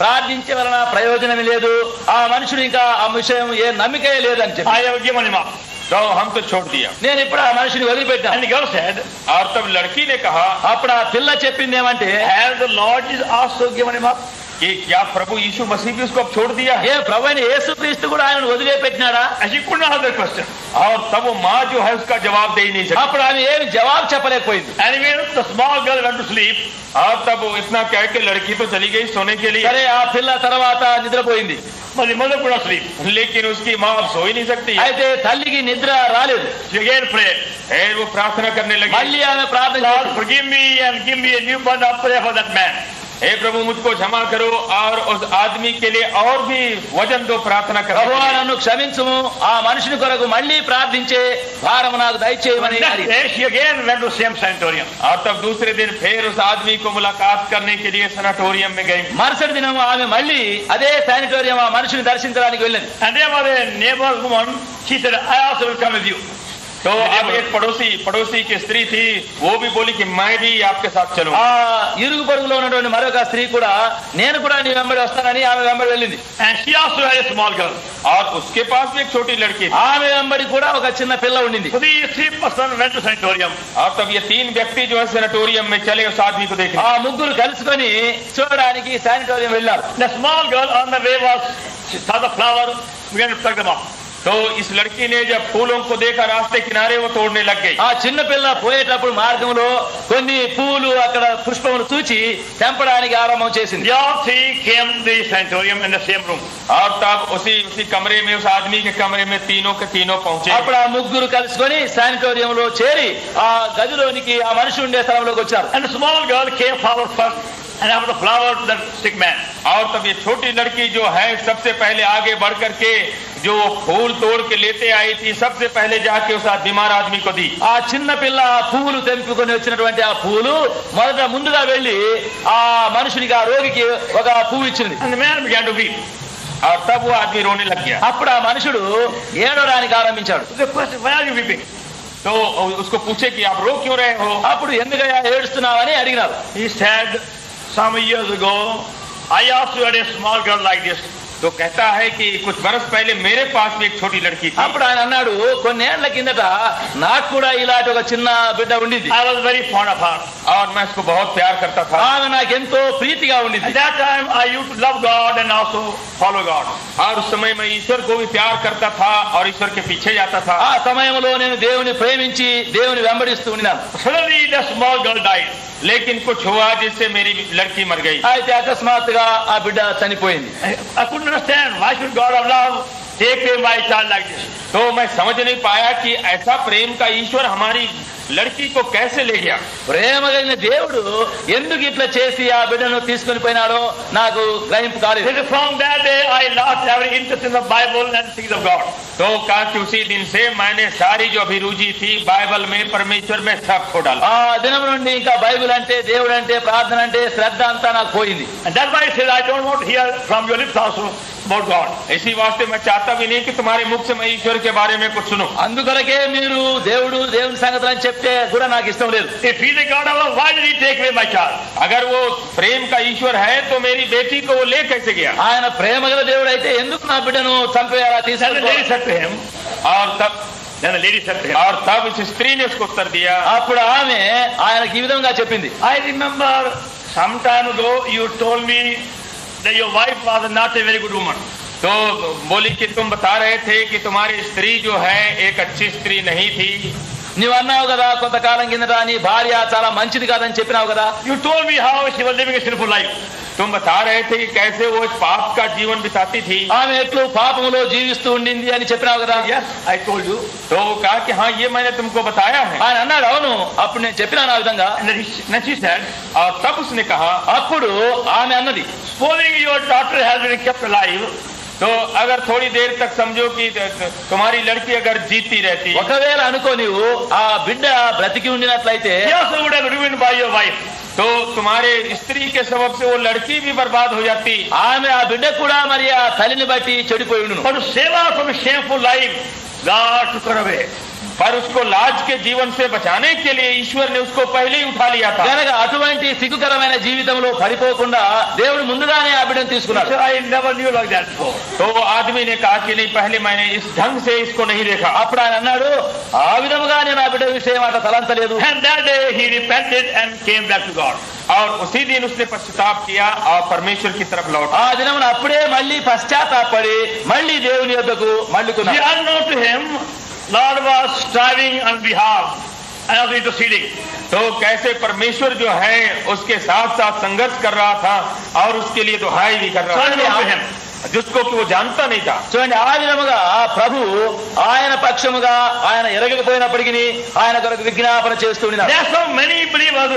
ప్రార్థించే వలన ప్రయోజనమే లేదు, ఆ మనుషుడు ఇంకా ఆ విషయం ఏ నమ్మికే లేదని చెప్పి I have given him up. तो हम तो छोड़ दिया। నేను ఇప్పుడు ఆ మనిషిని వదిలిపెట్టాను. And the girl said, और तब लड़की ने कहा అప్పుడు ఆ పిల్ల చెప్పింది ఏమంటే, has the Lord Jesus also given him up? कि क्या प्रभु यीशु मसीह भी उसको अब छोड़ दिया है। ఏ ప్రభువైన యేసుక్రీస్తు కూడా ఆయనను వదిలిపెట్టినాడా? And she could not answer the question. और तब वो माँ जो है उसका जवाब दे ही नहीं सकती। అప్పుడు ఆమె ఏమి జవాబు చెప్పలేకపోయింది. Anyway, the small girl went to sleep. और तब वो इतना कह के लड़की तो चली गई सोने के लिए। సరే ఆ పిల్ల తర్వాత నిద్రపోయింది. But the mother could not sleep. लेकिन उसकी माँ अब सो ही नहीं सकती। అయితే తల్లికి నిద్ర రాలేదు. She again prayed, फिर वो प्रार्थना करने लगी, మళ్ళీ ఆమె ప్రార్థన Lord, చేసింది. forgive me and give me a new birth of prayer for that man. हे प्रभु मुझको क्षमा करो और उस आदमी के लिए और भी वजन दो प्रार्थना ప్రభువా करो। నన్ను క్షమించుము, ఆ మనుషుని కొరకు మళ్ళీ ప్రార్థించే భారము నాకు దయచేయమని Next అడిగింది. day, she again went to the same sanatorium. और तब दूसरे दिन फिर उस आदमी को मुलाकात करने के लिए सैनिटोरियम में गई। మరుసటి దినం ఆమె మళ్ళీ అదే శానిటోరియం ఆ మనుషుని దర్శించడానికి వెళ్ళింది. And there was a neighbor woman. She said, I also will come with you. तो अब एक पड़ोसी की स्त्री थी, वो भी बोली कि मैं भी आपके साथ चलूं। ఆ ఇరుగు పొరుగులో ఉన్నటువంటి మరొక స్త్రీ కూడా నేను కూడా నీ వెంబడి వస్తానని ఆమె వెంబడి వెళ్ళింది. And she also had a small girl. और उसके पास भी एक छोटी लड़की थी। ఆమె వెంబడి కూడా ఒక చిన్న పిల్ల ఉండింది. So these three persons went to sanatorium. और तब ये 3 व्यक्ति जो है सैनिटोरियम में चले उस आदमी को देखने। ఆ ముగ్గురు కలుసుకొని చూడడానికి శానిటోరియం వెళ్ళారు. The small girl on the way she saw the flower, began to pluck them up. तो इस लड़की ने जब फूलों को देखा रास्ते किनारे वो तोड़ने लग गई। ఆ చిన్న పిల్ల పోయేటప్పుడు మార్గంలో కొన్ని పూలు అక్కడ పుష్పములు చూచి తెంపడానికి ఆరంభం చేసింది. They all three came to the sanatorium in the same room. और तब उसी कमरे में, उस आदमी के कमरे में तीनों के तीनों पहुंचे। అప్పుడు ఆ ముగ్గురు కలుసుకొని శానిటోరియంలో చేరి ఆ గదిలోనికి ఆ మనిషి ఉండే స్థలంలోకి వచ్చారు. And the small girl came forward first and after the flower to the sick man. और तब ये छोटी लड़की जो है सबसे पहले आगे बढ़ करके जो फूल तोड़ के लेते आई थी, सबसे पहले जाके उस बीमार आदमी को दी। ఆ చిన్న పిల్ల ఆ పూలు తెంపుకొని వచ్చినటువంటి ఆ పూలు మొదట ముందుగా వెళ్లి ఆ మనుషునికి, ఆ రోగికి ఒక పువ్వు ఇచ్చింది. And the man began to weep. और तब वो आदमी रोने लग गया। అప్పుడు ఆ మనుషుడు ఏడవడానికి ఆరంభించాడు. The question, why are you weeping? तो उसको पूछे कि आप रो क्यों रहे हो? అప్పుడు ఎందుకయ్యా ఏడుస్తున్నావని అడిగినారు. He said, some years ago, I also had a small girl like this. तो कहता है कि कुछ बरस पहले मेरे पास भी एक छोटी लड़की थी। అప్పుడు ఆయన అన్నాడు, కొన్నేళ్ల కిందట నాకు కూడా ఇలాంటి ఒక చిన్న బిడ్డ ఉండేది. I was very fond of her. और मैं उसको बहुत प्यार करता था। ఆమె నాకెంతో ప్రీతిగా ఉండేది. At that time, I used to love God and also follow God. और उस समय मैं ईश्वर को भी प्यार करता था और ईश्वर के पीछे जाता था। ఆ సమయంలో నేను దేవుని ప్రేమించి దేవుని వెంబడిస్తూ ఉన్నాను. Suddenly, the small girl died. लेकिन कुछ हुआ जिससे मेरी लड़की मर गई। అయితే అకస్మాత్తుగా ఆ బిడ్డ చనిపోయింది. I couldn't understand why should God of love take away my child like this. तो मैं समझ नहीं पाया कि ऐसा प्रेम का ईश्वर हमारी लड़की को कैसे ले गया। ప్రేమ కలిగిన దేవుడు ఎందుకు ఇట్లా చేసి ఆ బిడ్డను తీసుకొని పోయినాడో నాకు గ్రహింపు కాలేదు. From that day, I lost every interest in the Bible and things of God. तो कहा कि उसी दिन से मैंने सारी जो अभिरुचि थी बाइबल में, परमेश्वर में, सब खो डाला। ఆ దినం నుండి ఇంకా బైబిల్ అంటే, దేవుడు అంటే, ప్రార్థన అంటే శ్రద్ధ అంతా నాకు పోయింది. And that's why I said I don't want to hear from your lips also about God. इसी वास्ते मैं चाहता भी नहीं कि तुम्हारे मुख से मैं ईश्वर के बारे में कुछ सुनूं। అందుకొరకే మీరు దేవుని సంగతులు అని చెప్తే కూడా నాకు ఇష్టం లేదు. If he is a God of love, why did he take away my child? अगर वो प्रेम का ईश्वर है तो मेरी बेटी को वो ले कैसे गया? ఆయన ప్రేమ గల దేవుడు అయితే ఎందుకు నా బిడ్డను చంపేయాలా, Then the lady తీసుకెళ్ళి? said to him, और तब इस स्त्री ने उसको उत्तर दिया। అప్పుడు ఆమె ఆయనకి ఈ విధంగా చెప్పింది. I remember some time ago you told me that your wife was not a very good woman. तो बोली कि तुम बता रहे थे कि तुम्हारी स्त्री जो है एक अच्छी स्त्री नहीं थी। నీవు అన్నావు కదా కొంతకాలం కిందట నీ భార్య చాలా మంచిది కాదని చెప్పినావు కదా. You told me how she was living a sinful life. तुम बता रहे थे कि कैसे वो पाप का जीवन बिताती थी। ఆమె ఎట్లు పాపములో జీవిస్తూ ఉండింది అని చెప్పినావు కదా. Yes, I told you. तो कहा कि हाँ ये मैंने तुमको बताया है। ఆయన అన్నాడు, అవును అప్పుడు నేను చెప్పినాను ఆ విధంగా. And then she said, और तब उसने कहा, అప్పుడు ఆమె అన్నది, supposing your daughter has been kept alive, तो अगर थोड़ी देर तक समझो कि तुम्हारी लड़की अगर जीती रहती, ఒకవేళ అనుకో నీవు ఆ బిడ్డ బ్రతికి ఉండినట్లయితే she also would have been ruined by your wife. तो तुम्हारे स्त्री के सबब से वो लड़की भी बर्बाद हो जाती। ఆమె ఆ బిడ్డ కూడా మరి ఆ తల్లిని బట్టి చెడిపోయి ఉండును. But to save her from a shameful life, God took her away. पर उसको लाज के जीवन से बचाने के लिए ईश्वर ने उसको पहले ही उठा लिया था। కనుక అటువంటి సిగ్గుకరమైన జీవితంలో పడిపోకుండా దేవుడు ముందుగానే ఆ బిడ్డను తీసుకున్నాడు. I never knew like that before. तो वो आदमी ने कहा कि नहीं, पहले मैंने इस ढंग से इसको नहीं देखा। అప్పుడు ఆయన అన్నాడు, ఆ విధముగా నేను ఆ బిడ్డ విషయం అట్లా తలంచలేదు. And that day he repented and came back to God. और उसी दिन उसने पश्चाताप किया और परमेश्वर की तरफ लौटा। ఆ దినమున అప్పుడే మళ్ళీ పశ్చాత్తాపడి మళ్ళీ దేవుని యొద్దకు See, మళ్ళుకున్నాడు. unknown to him, Lord was striving on behalf and also interceding. तो कैसे परमेश्वर जो है उसके साथ साथ संघर्ष कर रहा था और उसके लिए दुहाई भी कर रहा Unknown to था, him. जिसको कि वो जानता नहीं था। చూడండి, ఆ విధముగా ప్రభు ఆయన పక్షముగా ఆయన ఎరగకపోయినప్పటికీ ఆయన కొరకు విజ్ఞాపన చేస్తూ ఉన్నాడు. There are so many believers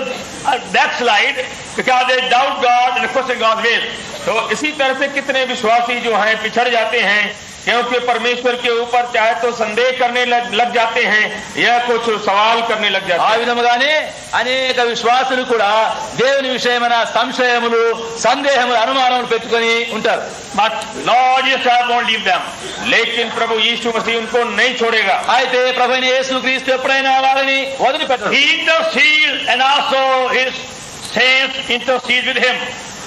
backslide because they doubt God and question God's will. तो इसी तरह से कितने विश्वासी जो हैं पिछड़ जाते हैं, क्योंकि परमेश्वर के ऊपर चाहे तो संदेह करने लग जाते हैं या कुछ सवाल करने लग जाते ఆ हैं। విధముగానే అనేక విశ్వాసులు కూడా దేవుని విషయమైన సంశయములు, సందేహములు, అనుమానములు పెట్టుకొని ఉంటారు. But Lord Jesus won't leave them. लेकिन प्रभु यीशु मसीह उनको नहीं छोड़ेगा। అయితే ప్రభువైన యేసుక్రీస్తు ఎప్పుడైనా వారిని వదిలిపెట్టడు. He intercedes and also his saints intercede with him.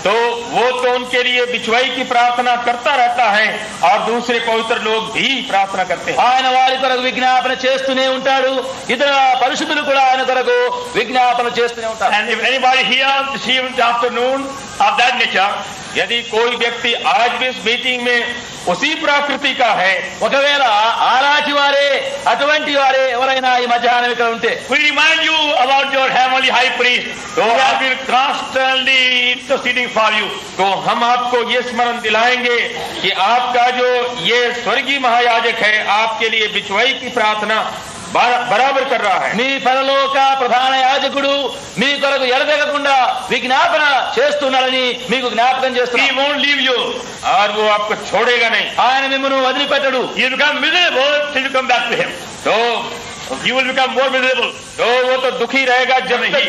तो वो तो उनके लिए बिछुआई की प्रार्थना करता रहता है और दूसरे पवित्र लोग भी प्रार्थना करते हैं। ఆయన వారి కొరకు విజ్ఞాపన చేస్తూనే ఉంటాడు. ఇతర పరిశుద్ధులు కూడా ఆయన కొరకు విజ్ఞాపన చేస్తూనే ఉంటారు. And if anybody here this afternoon of that nature, यदि कोई व्यक्ति आज भी इस मीटिंग में उसी प्रकृति का है। ఒకవేళ ఆరాచి వారే అటువంటి వారే ఎవరైనా ఈ మధ్యాహ్నం ఇక్కడ ఉంటే, we remind you about your heavenly high priest who has been constantly interceding for you. तो हम आपको ये स्मरण दिलाएंगे कि आपका जो ये स्वर्गीय महायाजक है आपके लिए बिचवाई की प्रार्थना बराबर कर रहा है। మీ పరలోక ప్రధాన యాజకుడు మీ కొరకు ఎడతెగకుండా విజ్ఞాపన చేస్తున్నాడని మీకు జ్ఞాపకం He చేస్తున్నాడు. won't leave you. और वो आपको छोड़ेगा नहीं। ఆయన మిమ్మల్ని వదిలిపెట్టడు. You become miserable till you come back to him. तो You will become more miserable. तो वो तो दुखी रहेगा जब तक,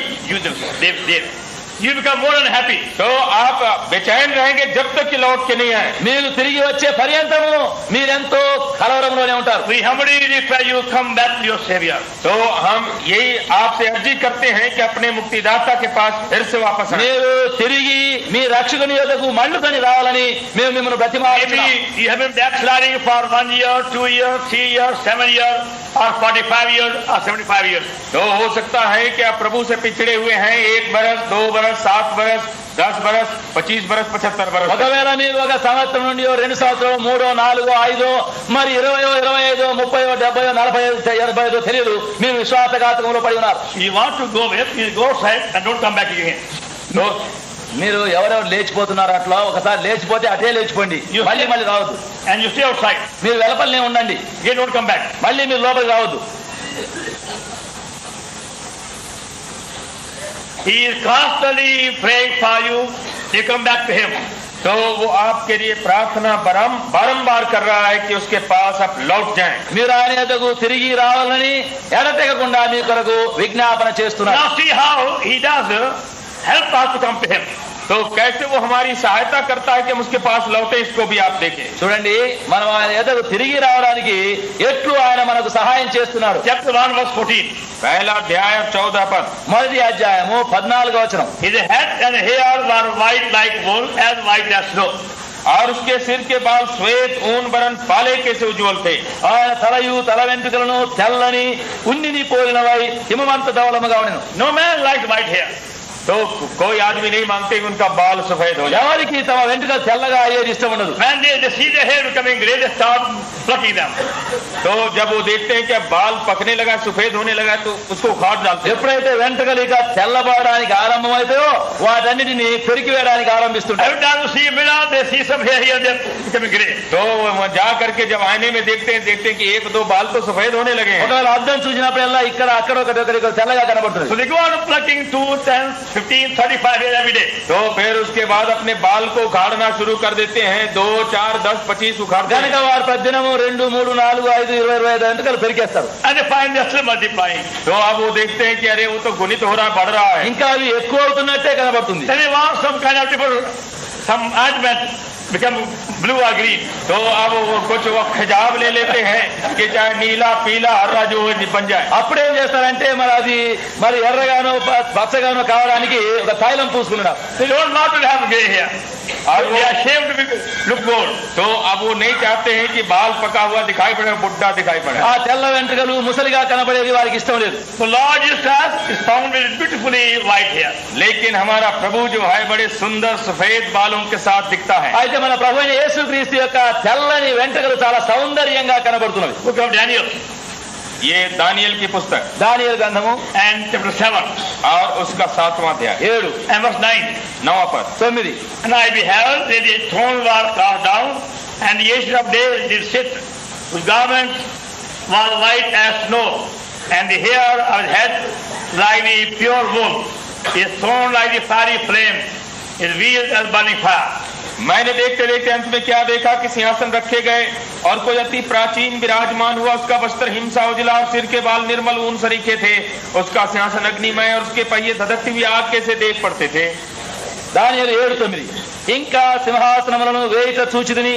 You become more unhappy. तो आप बेचैन रहेंगे जब तक कि लौट के नहीं आए। మీరు తిరిగి వచ్చే పర్యంతము మీరెంతో కలవరంలోనే ఉంటారు. We humbly request you come back to your Savior. तो हम यही आपसे अर्जी करते हैं कि अपने मुक्तिदाता के पास फिर से वापस आए। మీరు తిరిగి మీ రక్షకుని యొద్దకు మళ్ళుకొని రావాలని మేము మిమ్మల్ని బ్రతిమాలుతున్నాం. Maybe you have been backsliding for 1 year, 2 years, 3 years, 7 years, or 45 years, or 75 years. तो हो सकता है कि आप प्रभु से पिछड़े हुए हैं 1 बरस, 2 बरस, 7 बरस, 10 बरस, 25 बरस, 75 बरस। ఒకవేళ మీరు ఒక సంవత్సరం నుండి 2 సంవత్సరం, 3, 4, 5 మరి 20, 25, 30, 70, 45, 85 తెలియదు, మీరు విశ్వాసఘాతకంలో పడి ఉన్నారు. You want to go away, you go outside and don't come back again. No. మీరు ఎవరెవరు లేచిపోతున్నారు అట్లా ఒకసారి లేచిపోతే అటే లేచిపోండి, మళ్ళీ రావద్దు. And you stay outside. మీరు వెలపలనే ఉండండి, Again don't come back. మళ్ళీ మీరు లోపలికి రావద్దు. He is constantly praying for you. You come back to him. तो वो आपके लिए प्रार्थना बारंबार कर रहा है कि उसके पास आप लौट जाएं। మీరు ఆయన యొద్దకు తిరిగి రావాలని ఎడతెగకుండా మీ కొరకు విజ్ఞాపన చేస్తున్నారు. Now see how he does help us to come to him. तो कैसे वो हमारी सहायता करता है कि हम उसके पास लौटे, इसको भी आप देखें। చూడండి, మనం ఆయన యొద్దకు తిరిగి రావడానికి ఎట్లు ఆయన మనకు సహాయం చేస్తున్నాడు. Chapter 1 verse 14. पहला अध्याय 14 पद। మొదటి అధ్యాయము 14వ వచనం. His head and hair were white like wool, as white as snow. और उसके सिर के बाल श्वेत ऊन बरन पाले के से उज्ज्वल थे। ఆయన తలయు తల వెంట్రుకలను తెల్లని ఉన్నిని పోలినవై హిమవంత ధవళముగా ఉండెను. No man likes white hair. तो कोई आदमी नहीं मांगते कि उनका बाल सफेद हो जाए। ఎవరికి తమ వెంట్రుకలు తెల్లగా అయ్యేది ఇష్టం ఉండదు. When they see their hair becoming gray, they start plucking them. तो जब वो देखते हैं कि बाल पकने लगा, सफेद होने लगा, तो उसको उखाड़ डालते हैं। ఎప్పుడైతే వెంట్రుకలు ఇక తెల్లబడడానికి ఆరంభమవుతాయో వాటన్నిటిని పెరికి వేయడానికి ఆరంభిస్తుంటారు. Every time you see a mirror, they see some hair here, they're becoming gray. तो वहाँ जा करके जब आईने में देखते हैं कि 1-2 बाल तो सफेद होने लगे हैं। ఒకవేళ అద్దం చూసినప్పుడల్లా ఇక్కడ అక్కడ ఒకటి తెల్లగా కనబడుతుంది. So they go on plucking 2, 10, 15, 35 hair every day. तो फिर उसके बाद अपने बाल को उखाड़ना शुरू कर देते हैं। 2, 4, 10, 25 उखाड़ते కనుక हैं। వారు ప్రతిదినము 2, 3, 4, 5, 20, 25 వెంట్రుకలు పెరికేస్తారు. And they find they're still multiplying. तो अब वो देखते हैं कि अरे वो तो गुणित हो रहा है, बढ़ रहा है। ఇంకా అవి ఎక్కువ అవుతున్నట్టే కనబడుతుంది. Then they want some kind of different, some ointment become blue or green. तो अब वो कुछ वो खिजाब ले लेते हैं कि चाहे नीला, पीला, हरा जो बन जाए। అప్పుడేం చేస్తారంటే మరి ఎర్రగానో పచ్చగానో కావడానికి ఒక తైలం పూసుకున్నారు. They don't want to have gray hair. और They are ashamed to look old. तो अब वो नहीं चाहते हैं कि बाल पका हुआ दिखाई पड़े, बुढ़ा दिखाई पड़े। ఆ తెల్ల వెంట్రుకలు ముసలిగా కనబడేది వారికి ఇష్టం లేదు. So Lord Jesus is found with beautifully white hair. लेकिन हमारा प्रभु जो है बड़े सुंदर सफेद बालों के साथ दिखता है। అయితే మన ప్రభు అయిన యేసుక్రీస్తు యొక్క తెల్లని వెంట్రుకలు చాలా సౌందర్యంగా కనబడుతున్నవి. Book of Daniel ये दानियल की पुस्तक దానియేలు గ్రంథము and chapter 7 और उसका 7वां अध्याय 7, and verse 9. 9वां पद। 9. And I beheld that the thrones were cast down, and the Ancient of Days did sit, whose garment was white as snow, and the hair of his head like the pure wool, his throne like the fiery flame, his wheels as burning fire. मैंने देखते देखते अंत में क्या देखा कि सिंहासन रखे गए और कोई अति प्राचीन विराजमान हुआ। उसका वस्त्र हिंसा उजला और सिर के बाल निर्मल ऊन सरीखे थे। उसका सिंहासन अग्निमय और उसके पहिए धधकती हुई आग के से देख पड़ते थे। దానియేలు 7:9. ఇంకా సింహాసనములను వేయిట చూచితిని,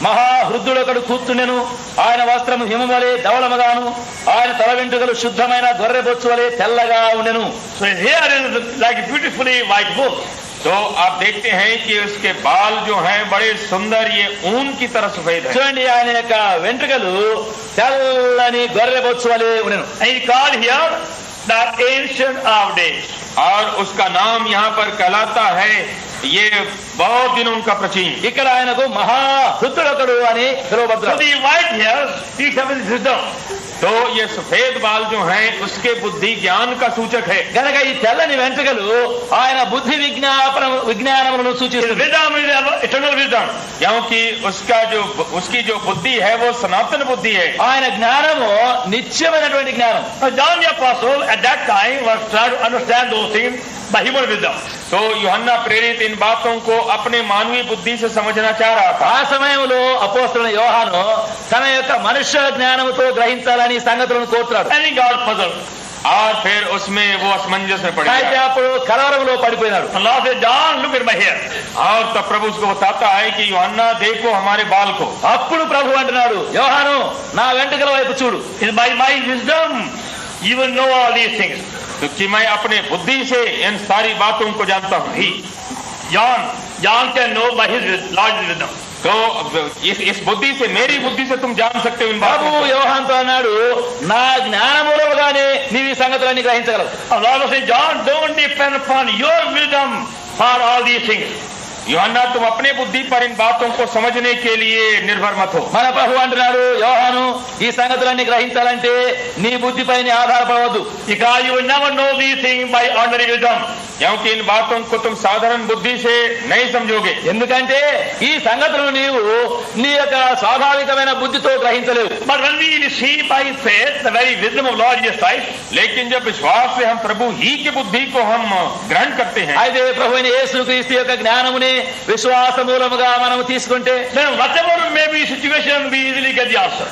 మహాహృద్దుడొకడు కూర్చుండెను. ఆయన వస్త్రము హిమవలే ధవళముగాను, ఆయన తల వెంట్రుకలు శుద్ధమైన గొర్రె బొచ్చు వలె తెల్లగా ఉండెను. So his hair is like beautifully white wool. तो आप देखते हैं कि उसके बाल जो हैं बड़े सुंदर, ये ऊन की तरह सफेद है। చూడండి, ఆయన యొక్క వెంట్రుకలు తెల్లని గొర్రె బొచ్చు వలె ఉండెను. And he called here the Ancient of Days. और उसका नाम यहाँ पर कहलाता है ये बहुत दिन उनका प्रचीन। ఇక్కడ ఆయనకు మహా వృద్ధుడొకడు అని So పిలువబడ్డాడు. the white hairs speaks of his wisdom. तो ये सफेद बाल जो हैं उसके बुद्धि ज्ञान का सूचक है। గనక ఈ తెల్లని వెంట్రుకలు ఆయన బుద్ధి విజ్ఞానములను His సూచిస్తుంది. wisdom is eternal wisdom. क्योंकि उसकी जो बुद्धि है वो सनातन बुद्धि है। ఆయన జ్ఞానము నిత్యమైనటువంటి జ్ఞానం. John the Apostle at that time was trying to understand those things by human wisdom. तो यूहन्ना प्रेरित इन बातों को अपने मानवीय बुद्धि से समझना चाह रहा था। ఆ సమయంలో అపోస్తలుడైన యోహాను తన యొక్క మనుష్య జ్ఞానముతో గ్రహించాలని సంగతులను కోరుతున్నాడు. And he got puzzled. और फिर उसमें वो असमंजस में पड़ అయితే गया। అప్పుడు కలవరంలో పడిపోయినాడు. The Lord said, John, look at my hair. और तब प्रभु उसको बताता है कि यूहन्ना देखो हमारे बाल को। అప్పుడు ప్రభు అంటున్నాడు, యోహాను నా వెంట్రుకల వైపు చూడు. It's by my wisdom you will know all these things. तो कि मैं अपने बुद्धि से इन सारी बातों को जानता हूँ। John can know by his Lord's wisdom. तो इस बुद्धि से, मेरी बुद्धि से तुम जान सकते हो इन ప్రభు बातों को। యోహానుతో అన్నాడు, నా జ్ఞానమూలముగానే నీవు ఈ సంగతులన్నీ గ్రహించగలవు. The Lord will say, John, don't depend upon your wisdom for all these things. यूहन्ना तुम अपने बुद्धि पर इन बातों को समझने के लिए निर्भर मत हो। మన ప్రభు అంటున్నాడు, యోహాను ఈ సంగతులన్నీ గ్రహించాలంటే నీ బుద్ధిపైన ఆధారపడవద్దు. Because you will never know these things by ordinary wisdom. क्योंकि इन बातों को तुम साधारण बुद्धि से नहीं समझोगे। ఎందుకంటే ఈ సంగతులను నీవు నీ యొక్క స్వాభావికమైన బుద్ధితో గ్రహించలేవు. But when we receive by faith the very wisdom of Lord Jesus Christ, लेकिन जब विश्वास से हम प्रभु ही की बुद्धि को हम ग्रहण करते हैं, అయితే ప్రభు అయిన యేసుక్రీస్తు యొక్క జ్ఞానమునే విశ్వాస మూలముగా మనము తీసుకుంటే then whatever may be situation, we easily get the answer.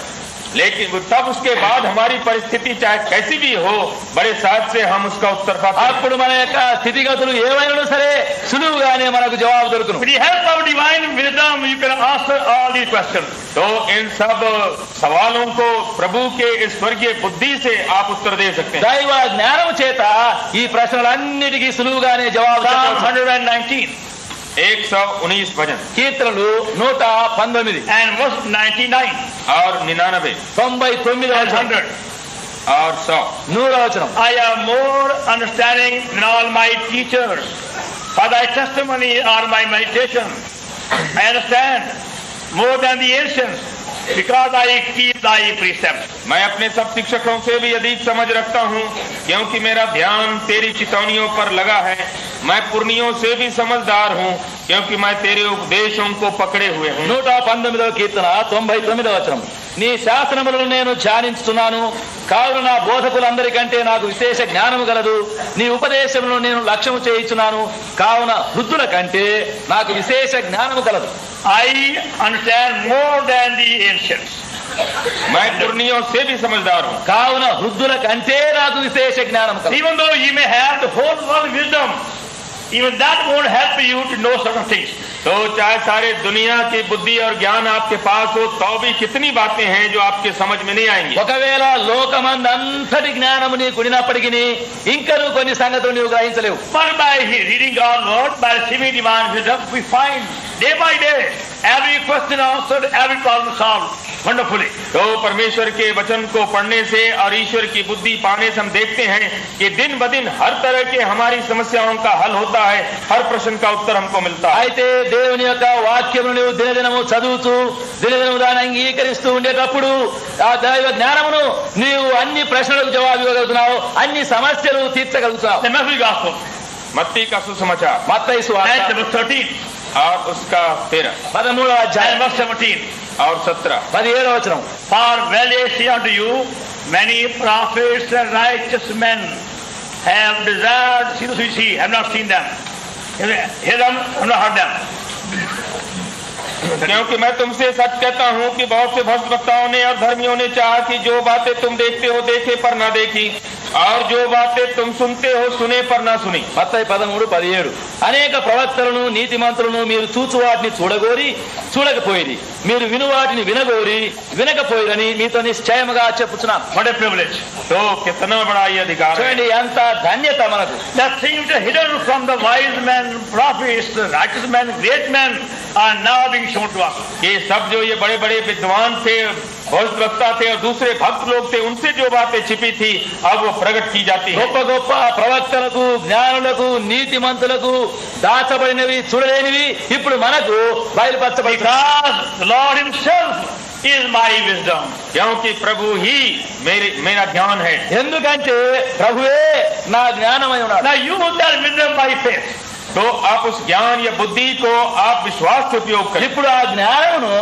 लेकिन तब उसके बाद हमारी परिस्थिति चाहे कैसी भी हो, बड़े साथ से हम उसका उत्तर पाते हैं। అప్పుడు మన యొక్క స్థితిగతులు ఏమైనా సరే సులువుగానే మనకు జవాబు దొరుకును. With the help of divine wisdom, you can answer all these questions. तो इन सब सवालों को प्रभु के इस स्वर्गीय बुद्धि से आप उत्तर दे सकते हैं। దైవ జ్ఞానము చేత ఈ ప్రశ్నలన్నిటికీ సులువుగానే జవాబు Psalm చెప్పవచ్చు. 119 119 भजन కీర్తనలు 119 and verse 99 और 99 99 and 100. और 100। 100 వచనం. I am more understanding than all my teachers, for thy testimony are my meditation. I understand more than the ancients, because I keep thy precepts. मैं अपने सब शिक्षकों से भी अधिक समझ रखता हूँ, क्योंकि मेरा ध्यान तेरी चितौनियों पर लगा है। मैं पुर्नियों से भी समझदार हूँ, क्योंकि मैं तेरे उपदेशों को पकड़े हुए हूँ। 119వ కీర్తన 99వ వచనం. నీ శాసనములను నేను ధ్యానించుతున్నాను, కావున నా బోధకులందరికంటే నాకు విశేష జ్ఞానము గలదు. నీ ఉపదేశములను నేను లక్ష్యము చేయించున్నాను, కావున వృద్ధుల కంటే నాకు విశేష జ్ఞానము కలదు. I understand more than the ancients. मैं पुर्नियों से भी समझदार हूँ। కావున వృద్ధుల కంటే నాకు విశేష జ్ఞానము కలదు. Even though you may have the whole world wisdom, even that won't help you to know certain things. तो चाहे सारे दुनिया की बुद्धि और ज्ञान आपके पास हो, तो भी कितनी बातें हैं जो आपके समझ में नहीं आएंगी। ఒకవేళ లోకమందంతటి జ్ఞానము నీకు ఉండినప్పటికీ ఇంకనూ కొన్ని సంగతులు నీవు గ్రహించలేవు. But by reading God's word, by receiving divine wisdom, we find day by day every question answered, every problem solved wonderfully. तो परमेश्वर के वचन को पढ़ने से और ईश्वर की बुद्धि पाने से हम देखते हैं कि दिन ब दिन हर तरह के हमारी समस्याओं का हल होता है, हर प्रश्न का उत्तर हमको मिलता है। అయితే దేవుని యొక్క వాక్యమును నీవు దినదినము చదువుతూ దినదినము దాన్ని అంగీకరిస్తూ ఉండేటప్పుడు ఆ దైవ జ్ఞానమును నీవు అన్ని ప్రశ్నలకు జవాబు ఇవ్వగలుగుతున్నావు, అన్ని సమస్యలు తీర్చగలుగుతున్నావు. The Matthew Gospel, मत्ती का सुसमाचार మత్తయి సువార్త and verse 13 और उसका 13 13వ and అధ్యాయం verse 17. और 17। 17వ వచనం. For verily I say unto you, many prophets and righteous men have desired to see those who see, have not seen them. Hear them, have not heard them. क्योंकि मैं तुमसे सच कहता हूँ कि बहुत से भ्रष्ट वक्ताओं ने और धर्मियों ने चाहा कि जो बातें तुम देखते हो देखे पर ना देखी, और जो बातें तुम सुनते हो सुने पर ना सुनी। మత్తయి 13:17 అనేక ప్రవక్తలను నీతిమంతులను మీరు చూచు వాటిని చూడగోరి చూడకపోయిరి, మీరు విను వాటిని వినగోరి వినకపోయిరని మీతో నిశ్చయముగా చెప్పుచున్నాను. What a privilege. तो कितना बड़ा ये अधिकार है। చూడండి ఎంత ధన్యత మనకు. That thing which is hidden from the wise men, prophets, righteous men, great men are now being shown to us. ये सब जो ये बड़े बड़े विद्वान थे, भविष्यवक्ता थे और दूसरे भक्त लोग थे, उनसे जो बातें छिपी थी अब वो प्रकट की जाती है। గొప్ప గొప్ప ప్రవక్తలకు, జ్ఞానులకు, నీతిమంతులకు దాచబడినవి, చూడలేనివి ఇప్పుడు మనకు బయలుపరచబడతాయి. Because the Lord himself is my wisdom. क्योंकि प्रभु ही मेरा ज्ञान है। ఎందుకంటే ప్రభువే నా జ్ఞానమై ఉన్నాడు. Now you that wisdom by faith. तो आप उस ज्ञान या बुद्धि को आप विश्वास से उपयोग करें। ఇప్పుడు ఆ జ్ఞానమును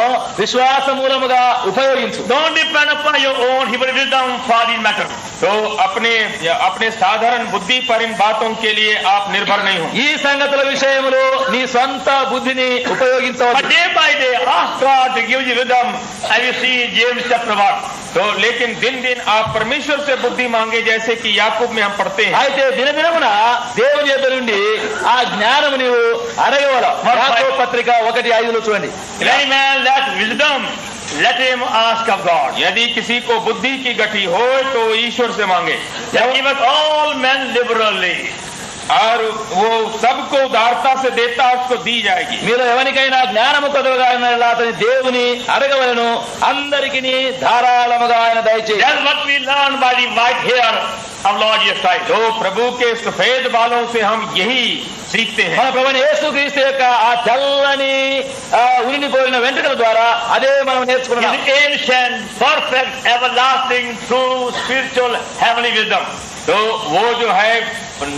విశ్వాస మూలముగా ఉపయోగించు. Don't depend upon your own human wisdom for these matters. तो अपने साधारण बुद्धि पर इन बातों के लिए आप निर्भर नहीं हो। ఈ సంగతుల విషయములో నీ సొంత బుద్ధిని ఉపయోగించవద్దు. But day by day ask God to give you wisdom, as you see James chapter 1. तो लेकिन दिन दिन आप परमेश्वर से बुद्धि मांगे, जैसे कि याकूब में हम पढ़ते हैं। అయితే దినదినమున దేవుని యొద్ద నుండి ఆ జ్ఞానము నీవు అడగవల. యాకోబు పత్రిక 1:5 చూడండి. If any man lacks wisdom, let him ask of God. यदि किसी को बुद्धि की गठी हो तो ईश्वर से मांगे। That giveth all men liberally. और वो सबको उदारता से देता, उसको दी जाएगी। మీరు ఎవరికైనా జ్ఞానము కొదవగా అతని దేవుని అడగవలను, అందరికీ ధారాళముగా ఆయన దయచేసి. That's what we learn by the white hair of Lord Jesus Christ. तो प्रभु के सफेद बालों से हम यही सीखते हैं। మన ప్రభువైన యేసుక్రీస్తు యొక్క ఆ తెల్లని ఉనిని పోలిన వెంట్రుకల ద్వారా అదే మనం నేర్చుకున్నాం. His ancient, perfect, everlasting, true, spiritual, heavenly wisdom. तो वो जो है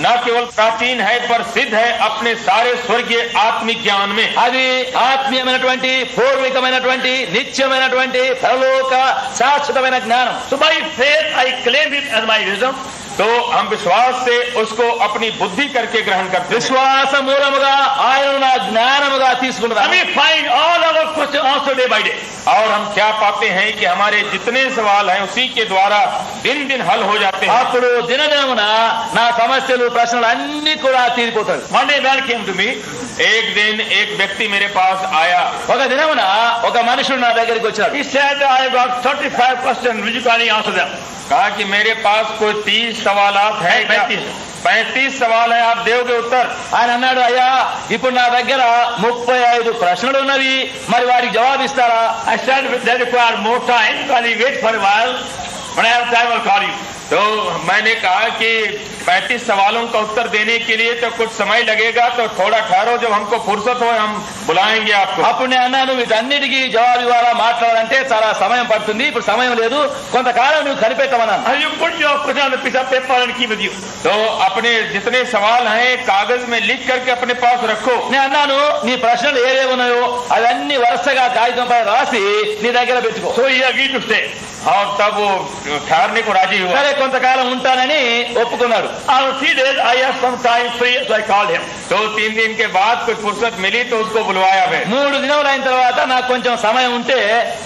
न केवल प्राचीन है पर सिद्ध है अपने सारे स्वर्गीय आत्मिक ज्ञान में। అది ఆత్మీయమైనటువంటి, పూర్వికమైనటువంటి, నిత్యమైనటువంటి, పరలోక శాశ్వతమైన జ్ఞానం. So by faith I claim it as my wisdom. तो हम विश्वास से उसको अपनी बुद्धि करके ग्रहण करते हैं। విశ్వాస మూలముగా ఆయన నా జ్ఞానముగా తీసుకుంటాం. And we find all our questions answered day by day. और हम क्या पाते हैं कि हमारे जितने सवाल हैं उसी के द्वारा दिन दिन हल हो जाते हैं। అప్పుడు దినదినమున నా సమస్యలు, ప్రశ్నలు అన్ని కూడా తీరిపోతాయి. One day man came to me. एक दिन एक व्यक्ति मेरे पास आया। ఒక దినమున ఒక మనుషుడు నా దగ్గరికి వచ్చాడు. He said, I have got 35 questions. Will you kindly answer them? कहा कि मेरे पास कोई 30 सवालात है, 35 सवाल है, आप दोगे उत्तर? ఆయన అన్నాడు, అయ్యా ఇప్పుడు నా దగ్గర 35 ప్రశ్నలు ఉన్నవి, మరి వారికి జవాబు ఇస్తారా? I said, they require more time. Kindly wait for a while. When I have time, I'll call you. तो मैंने कहा कि 35 सवालों का उत्तर देने के लिए तो कुछ समय लगेगा, तो थोड़ा ठहरो, जब हमको फुर्सत हो हम बुलाएंगे आपको। అప్పుడు నేను అన్నాను, వీటన్నిటికీ జవాబు ఇవ్వాలా, మాట్లాడాలంటే చాలా సమయం పడుతుంది, ఇప్పుడు సమయం లేదు, కొంతకాలం నువ్వు కనిపెట్టమన్నాను. And you put your question on a piece of paper and keep with you. तो अपने जितने सवाल हैं कागज में लिख करके अपने पास रखो। నేను అన్నాను, నీ ప్రశ్నలు ఏవేవి ఉన్నాయో అవన్నీ వరుసగా కాగితంపై రాసి నీ దగ్గర పెట్టుకో. So he agreed to stay. और तब वो ठहरने को राजी हुआ। సరే కొంతకాలం ఉంటానని ఒప్పుకున్నాడు. After 3 days, I had some time free, so I called him. तो 3 दिन के बाद कुछ फुर्सत मिली तो उसको बुलवाया मैं। 3 దినాలు అయిన తర్వాత నాకు కొంచెం సమయం ఉంటే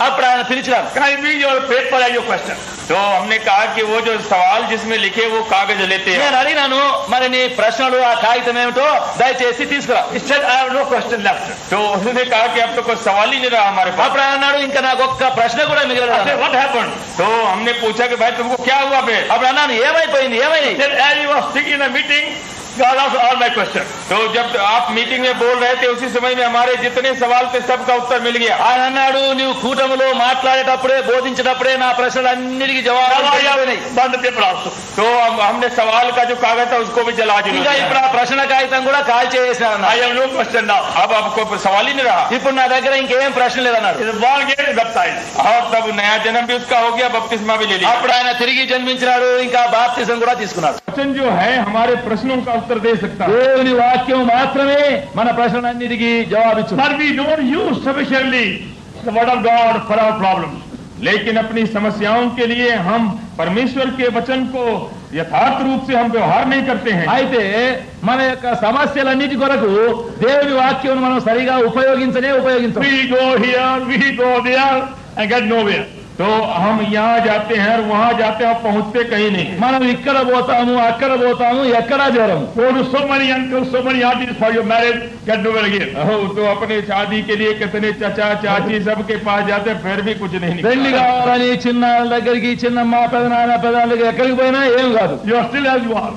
అప్పుడు ఆయన పిలిచాను. Can I bring your paper and your question? तो हमने कहा कि वो जो सवाल जिसमें लिखे वो कागज लेते हैं। నేను అడిగినాను, మరి నీ ప్రశ్నలు ఆ కాగితం ఏమిటో దయచేసి తీసుకురా. He said, I have no question left. तो उन्होंने कहा कि अब तो कोई सवाल ही नहीं रहा हमारे पास। అప్పుడు ఆయన అన్నాడు, ఇంకా నాకు ఒక్క ప్రశ్న కూడా I said, మిగలలేదు. what happened? तो हमने पूछा कि भाई तुमको क्या हुआ बे? అప్పుడు అన్నాను, ఏమైపోయింది, He ఏమైంది? said, as you were speaking in a meeting, God answered all my questions. तो जब आप मीटिंग में बोल रहे थे उसी समय में हमारे जितने सवाल थे सबका उत्तर मिल गया। ఆయన అన్నాడు, నీవు కూటములో మాట్లాడేటప్పుడే, బోధించేటప్పుడే నా ప్రశ్నలన్నిటికీ Now జవాబు I have burned the paper also. तो हमने सवाल का जो कागज था उसको भी जला ఇంకా दिया। ఇప్పుడు ఆ ప్రశ్న కాగితం కూడా కాల్ చేసేసాను. I have no question now. अब आपको सवाल ही नहीं रहा। ఇప్పుడు నా దగ్గర ఇంకేం ప్రశ్న లేదన్నాడు. He is born again and baptized. और तब नया जन्म भी उसका हो गया, बपतिस्मा भी ले लिया। అప్పుడు ఆయన తిరిగి జన్మించినాడు, ఇంకా బాప్తిజం కూడా తీసుకున్నాడు. वचन जो है हमारे प्रश्नों का उत्तर दे सकता है। దేవుని వాక్యం మాత్రమే మన ప్రశ్నలన్నిటికీ జవాబిచ్చు. But we don't use sufficiently the word of God for our problems. लेकिन अपनी समस्याओं के लिए हम परमेश्वर के वचन को यथार्थ रूप से हम व्यवहार नहीं करते हैं। అయితే మన యొక్క సమస్యలన్నిటి కొరకు దేవుని వాక్యం మనం సరిగా ఉపయోగించం. We go here, we go there and get nowhere. तो हम यहाँ जाते हैं और वहाँ जाते हैं और पहुँचते कहीं नहीं। మనం ఇక్కడ పోతాము, అక్కడ పోతాము, ఎక్కడా చేరము. Go to so many uncles, so many aunties for your marriage, get nowhere again. तो अपने शादी के लिए कितने चाचा चाची सबके पास जाते हैं, फिर भी कुछ नहीं పెళ్లి निकलता। కావాలని చిన్న దగ్గరికి, చిన్నమ్మ, పెదనాన్న, పెదాల దగ్గర ఎక్కడికి పోయినా ఏం కాదు. You are still as you are.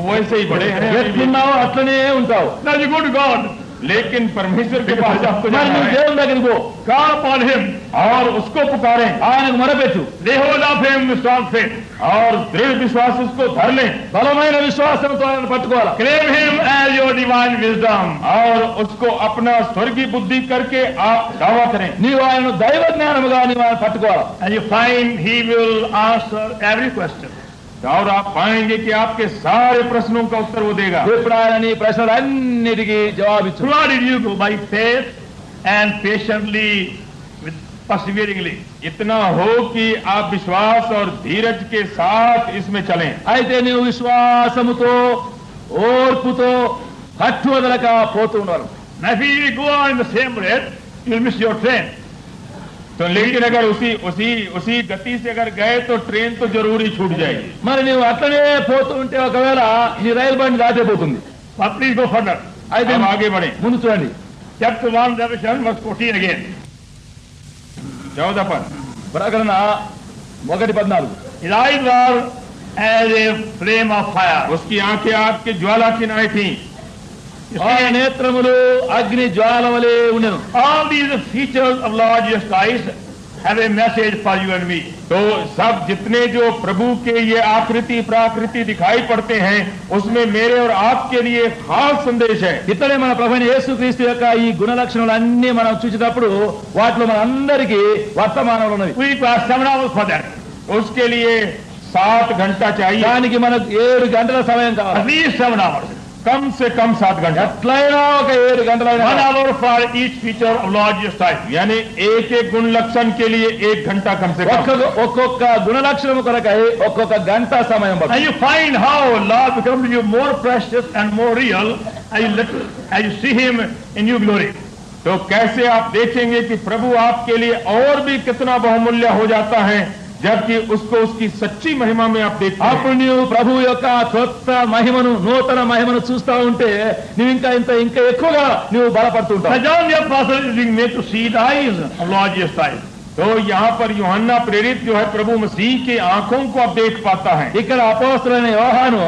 वैसे ही बड़े हैं। ఎట్లున్నావో అట్లనే ఉంటావు. Now you go to God. लेकिन परमेश्वर के पास आपको మరి जाना నువ్వు है దేవుని దగ్గరికి పో, call upon him, और उसको पुकारें ఆయనకు మొరపెట్టు, lay hold of him with strong faith, और दृढ़ विश्वास उसको धर लें బలమైన విశ్వాసంతో ఆయన పట్టుకోవాలి, claim him as your divine wisdom. और उसको अपना स्वर्गीय बुद्धि करके आप दावा करें, నీవు ఆయనను దైవ జ్ఞానముగా నీవు ఆయన పట్టుకోవాలి. And you find he will answer every question. और आप पाएंगे कि आपके सारे प्रश्नों का उत्तर वो देगा. ఇప్పుడు ఆయన నీ ప్రశ్నలన్నిటికీ జవాబిచ్చు. Throughout it you go by faith and patiently, with perseveringly. इतना हो कि आप विश्वास और धीरज के साथ इसमें चलें. అయితే నీవు విశ్వాసముతో ఓర్పుతో పట్టువదలక పోతూ ఉండాలి. Now if you go on in the same rate, you'll miss your train. तो लेकिन अगर उसी गति से अगर गए तो ट्रेन तो जरूर ही छूट जाएगी. మరి నీవు అట్లనే పోతూ ఉంటే ఒకవేళ నీ రైలు బండి దాటిపోతుంది. But please go further. అయితే अब आगे बढ़े. ముందు చూడండి, Chapter 1, Revelation, verse 14 again. 14 पर ప్రకటన 1:14. His eyes were as a flame of fire. उसकी आंखें आग की ज्वाला की नाई थी. ఆయన నేత్రములు అగ్ని జ్వాల వలె ఉండెను. All these features of Lord Jesus Christ have a message for you and me. तो सब जितने जो प्रभु के ये आकृति प्राकृति दिखाई पड़ते हैं उसमें मेरे और आपके लिए खास संदेश है. ఇతడే మన ప్రభువైన యేసుక్రీస్తు యొక్క ఈ గుణ లక్షణాలు అన్ని మనం చూసేటప్పుడు వాటిలో మన అందరికీ వర్తమానాలు ఉన్నవి. We require 7 hours for that. उसके लिए 7 घंटा चाहिए. దానికి మనకు 7 గంటల సమయం At కావాలి. least 7 hours. कम से कम 7 घंटा. ఎట్లయినా ఒక 7 గంటలైనా 1 hour for each feature of Lord Jesus Christ. यानी एक एक गुण लक्षण के लिए 1 घंटा कम से कम. ఒక్కొక్క గుణ లక్షణము కొరకై ఒక్కొక్క గంట సమయం పడుతుంది. And you find how Lord becomes to you more precious and more real as you see him in new glory. तो कैसे आप देखेंगे कि प्रभु आपके लिए और भी कितना बहुमूल्य हो जाता है जबकि उसको उसकी सच्ची महिमा में आप देखते हैं. అప్పుడు నీవు ప్రభు యొక్క కొత్త మహిమను నూతన మహిమను చూస్తా ఉంటే నువ్వు ఇంకా ఎక్కువగా నువ్వు బలపడుతూ Now ఉంటావు. John the Apostle is being made to see the eyes of Lord Jesus Christ. तो यहाँ पर यूहन्ना प्रेरित जो है प्रभु मसीह की आंखों को आप देख पाता है. ఇక్కడ అపోస్తలుడైన యోహాను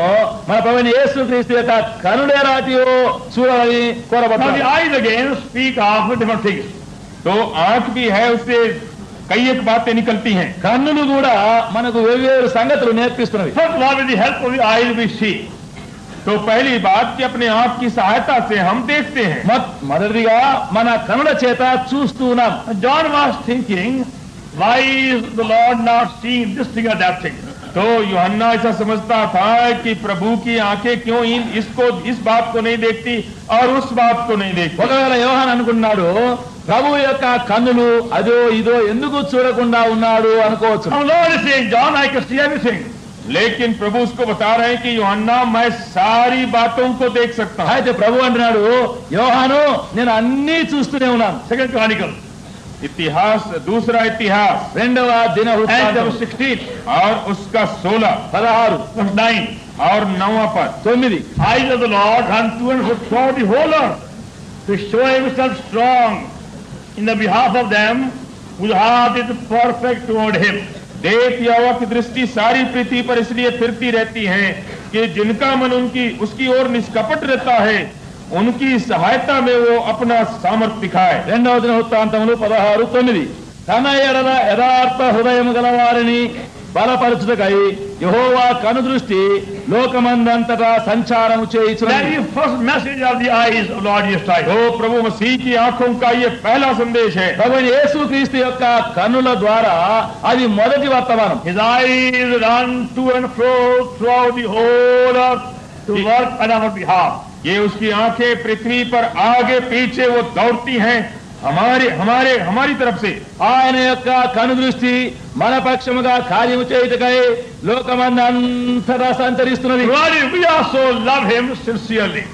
మన ప్రభువైన యేసుక్రీస్తు యొక్క కనుడేరాటియో చూడాలని Now the కోరబడ్డాడు. eyes again speak of different things. तो आंख भी है उससे कई एक बातें निकलती हैं. కన్నులు కూడా మనకు వేర్వేరు సంగతులు నేర్పిస్తున్నవి. First of all, with the help of the eyes we see. तो पहली बात कि अपने आंख की सहायता से हम देखते हैं. మొదటిగా మన కనుల చేత చూస్తూ ఉన్నాం. John was thinking, why is the Lord not seeing this thing or that thing? तो यूहन्ना ऐसा समझता था कि प्रभु की आंखें क्यों इस बात को नहीं देखती और उस बात को नहीं देखती. ఒకవేళ యోహాన్ అనుకున్నాడు ప్రభు యొక్క కన్నులు అదో ఇదో ఎందుకు చూడకుండా ఉన్నాడు అనుకోవచ్చు. Now Lord is saying, John, I can see everything. लेकिन प्रभु उसको बता रहे हैं कि यूहन्ना मैं सारी बातों को देख सकता हूं. అయితే ప్రభు అంటున్నాడు యోహాను నేను అన్నీ చూస్తూనే ఉన్నాను. 2 Chronicles इतिहास दूसरा इतिहास 2వ దిన and వృత్తాంతం chapter 16, और उसका 16 16 verse 9. और 9 पर 9 Eyes of the Lord run to and fro throughout the whole earth to show himself strong in the behalf of them whose heart is perfect toward him. देख यहोवा की दृष्टि सारी पृथ्वी पर इसलिए फिरती रहती है कि जिनका मन उसकी ओर निष्कपट रहता है उनकी सहायता में वो अपना सामर्थ्य दिखाए. 2వ దిన వృత్తాంతములు 16:9 తన ఎడల యథార్థ హృదయము గల వారిని బలపరచుటకై యెహోవా కనుదృష్టి లోకమందంతటా సంచారము That చేయుచున్నది. is the first message of the eyes of Lord Jesus Christ. तो प्रभु मसीह की आंखों का ये पहला संदेश है. ప్రభువైన యేసుక్రీస్తు యొక్క కన్నుల ద్వారా అది మొదటి వర్తమానం. His eyes run to and fro throughout the whole earth to work on our behalf. ये उसकी आंखें पृथ्वी पर आगे पीछे वो दौड़ती हैं हमारी तरफ से. ఆయన యొక్క కనుదృష్టి మన పక్షముగా కార్యము చేయుటకై లోకమందంతటా సంచరిస్తున్నది. Glory, we also love him sincerely.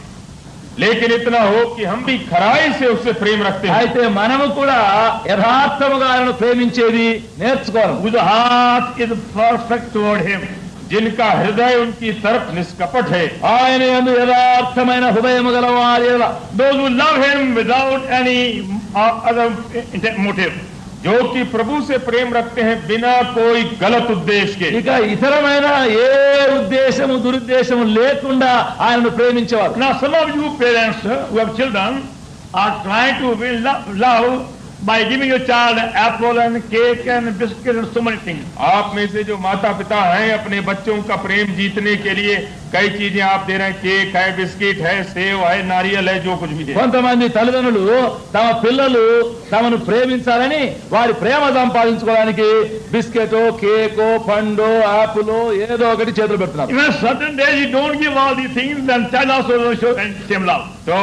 लेकिन इतना हो कि हम भी खराई से उससे प्रेम रखते हैं. అయితే మనము కూడా యథార్థముగా ఆయనను ప్రేమించేది నేర్చుకోవాలి. Whose heart is perfect toward him. जिनका हृदय उनकी तरफ निष्कपट है. ఆయన యందు యథార్థమైన హృదయము గల వారి ఎడల Those who love him without any other motive. जो कि प्रभु से प्रेम रखते हैं बिना कोई गलत उद्देश्य के. ఇక ఇతరమైన ఏ ఉద్దేశము దురుద్దేశము లేకుండా ఆయనను ప్రేమించేవారు. Now some of you parents who have children, are trying to build love by giving your child apple and cake and biscuit and so many things. आप में से जो माता पिता हैं अपने बच्चों का प्रेम जीतने के लिए कई चीजें आप दे रहे हैं, केक है, बिस्किट है, सेव है, नारियल है, जो कुछ भी है। కొంతమంది తల్లిదండ్రులు తమ పిల్లలు తమను ప్రేమించాలని వారి ప్రేమ సంపాదించుకోవడానికి బిస్కెటో, కేకో, పండో, ఆపిల్ ఏదో ఒకటి చేతులు పెడుతున్నారు. Even certain days you don't give all these things, then child also will show same love. तो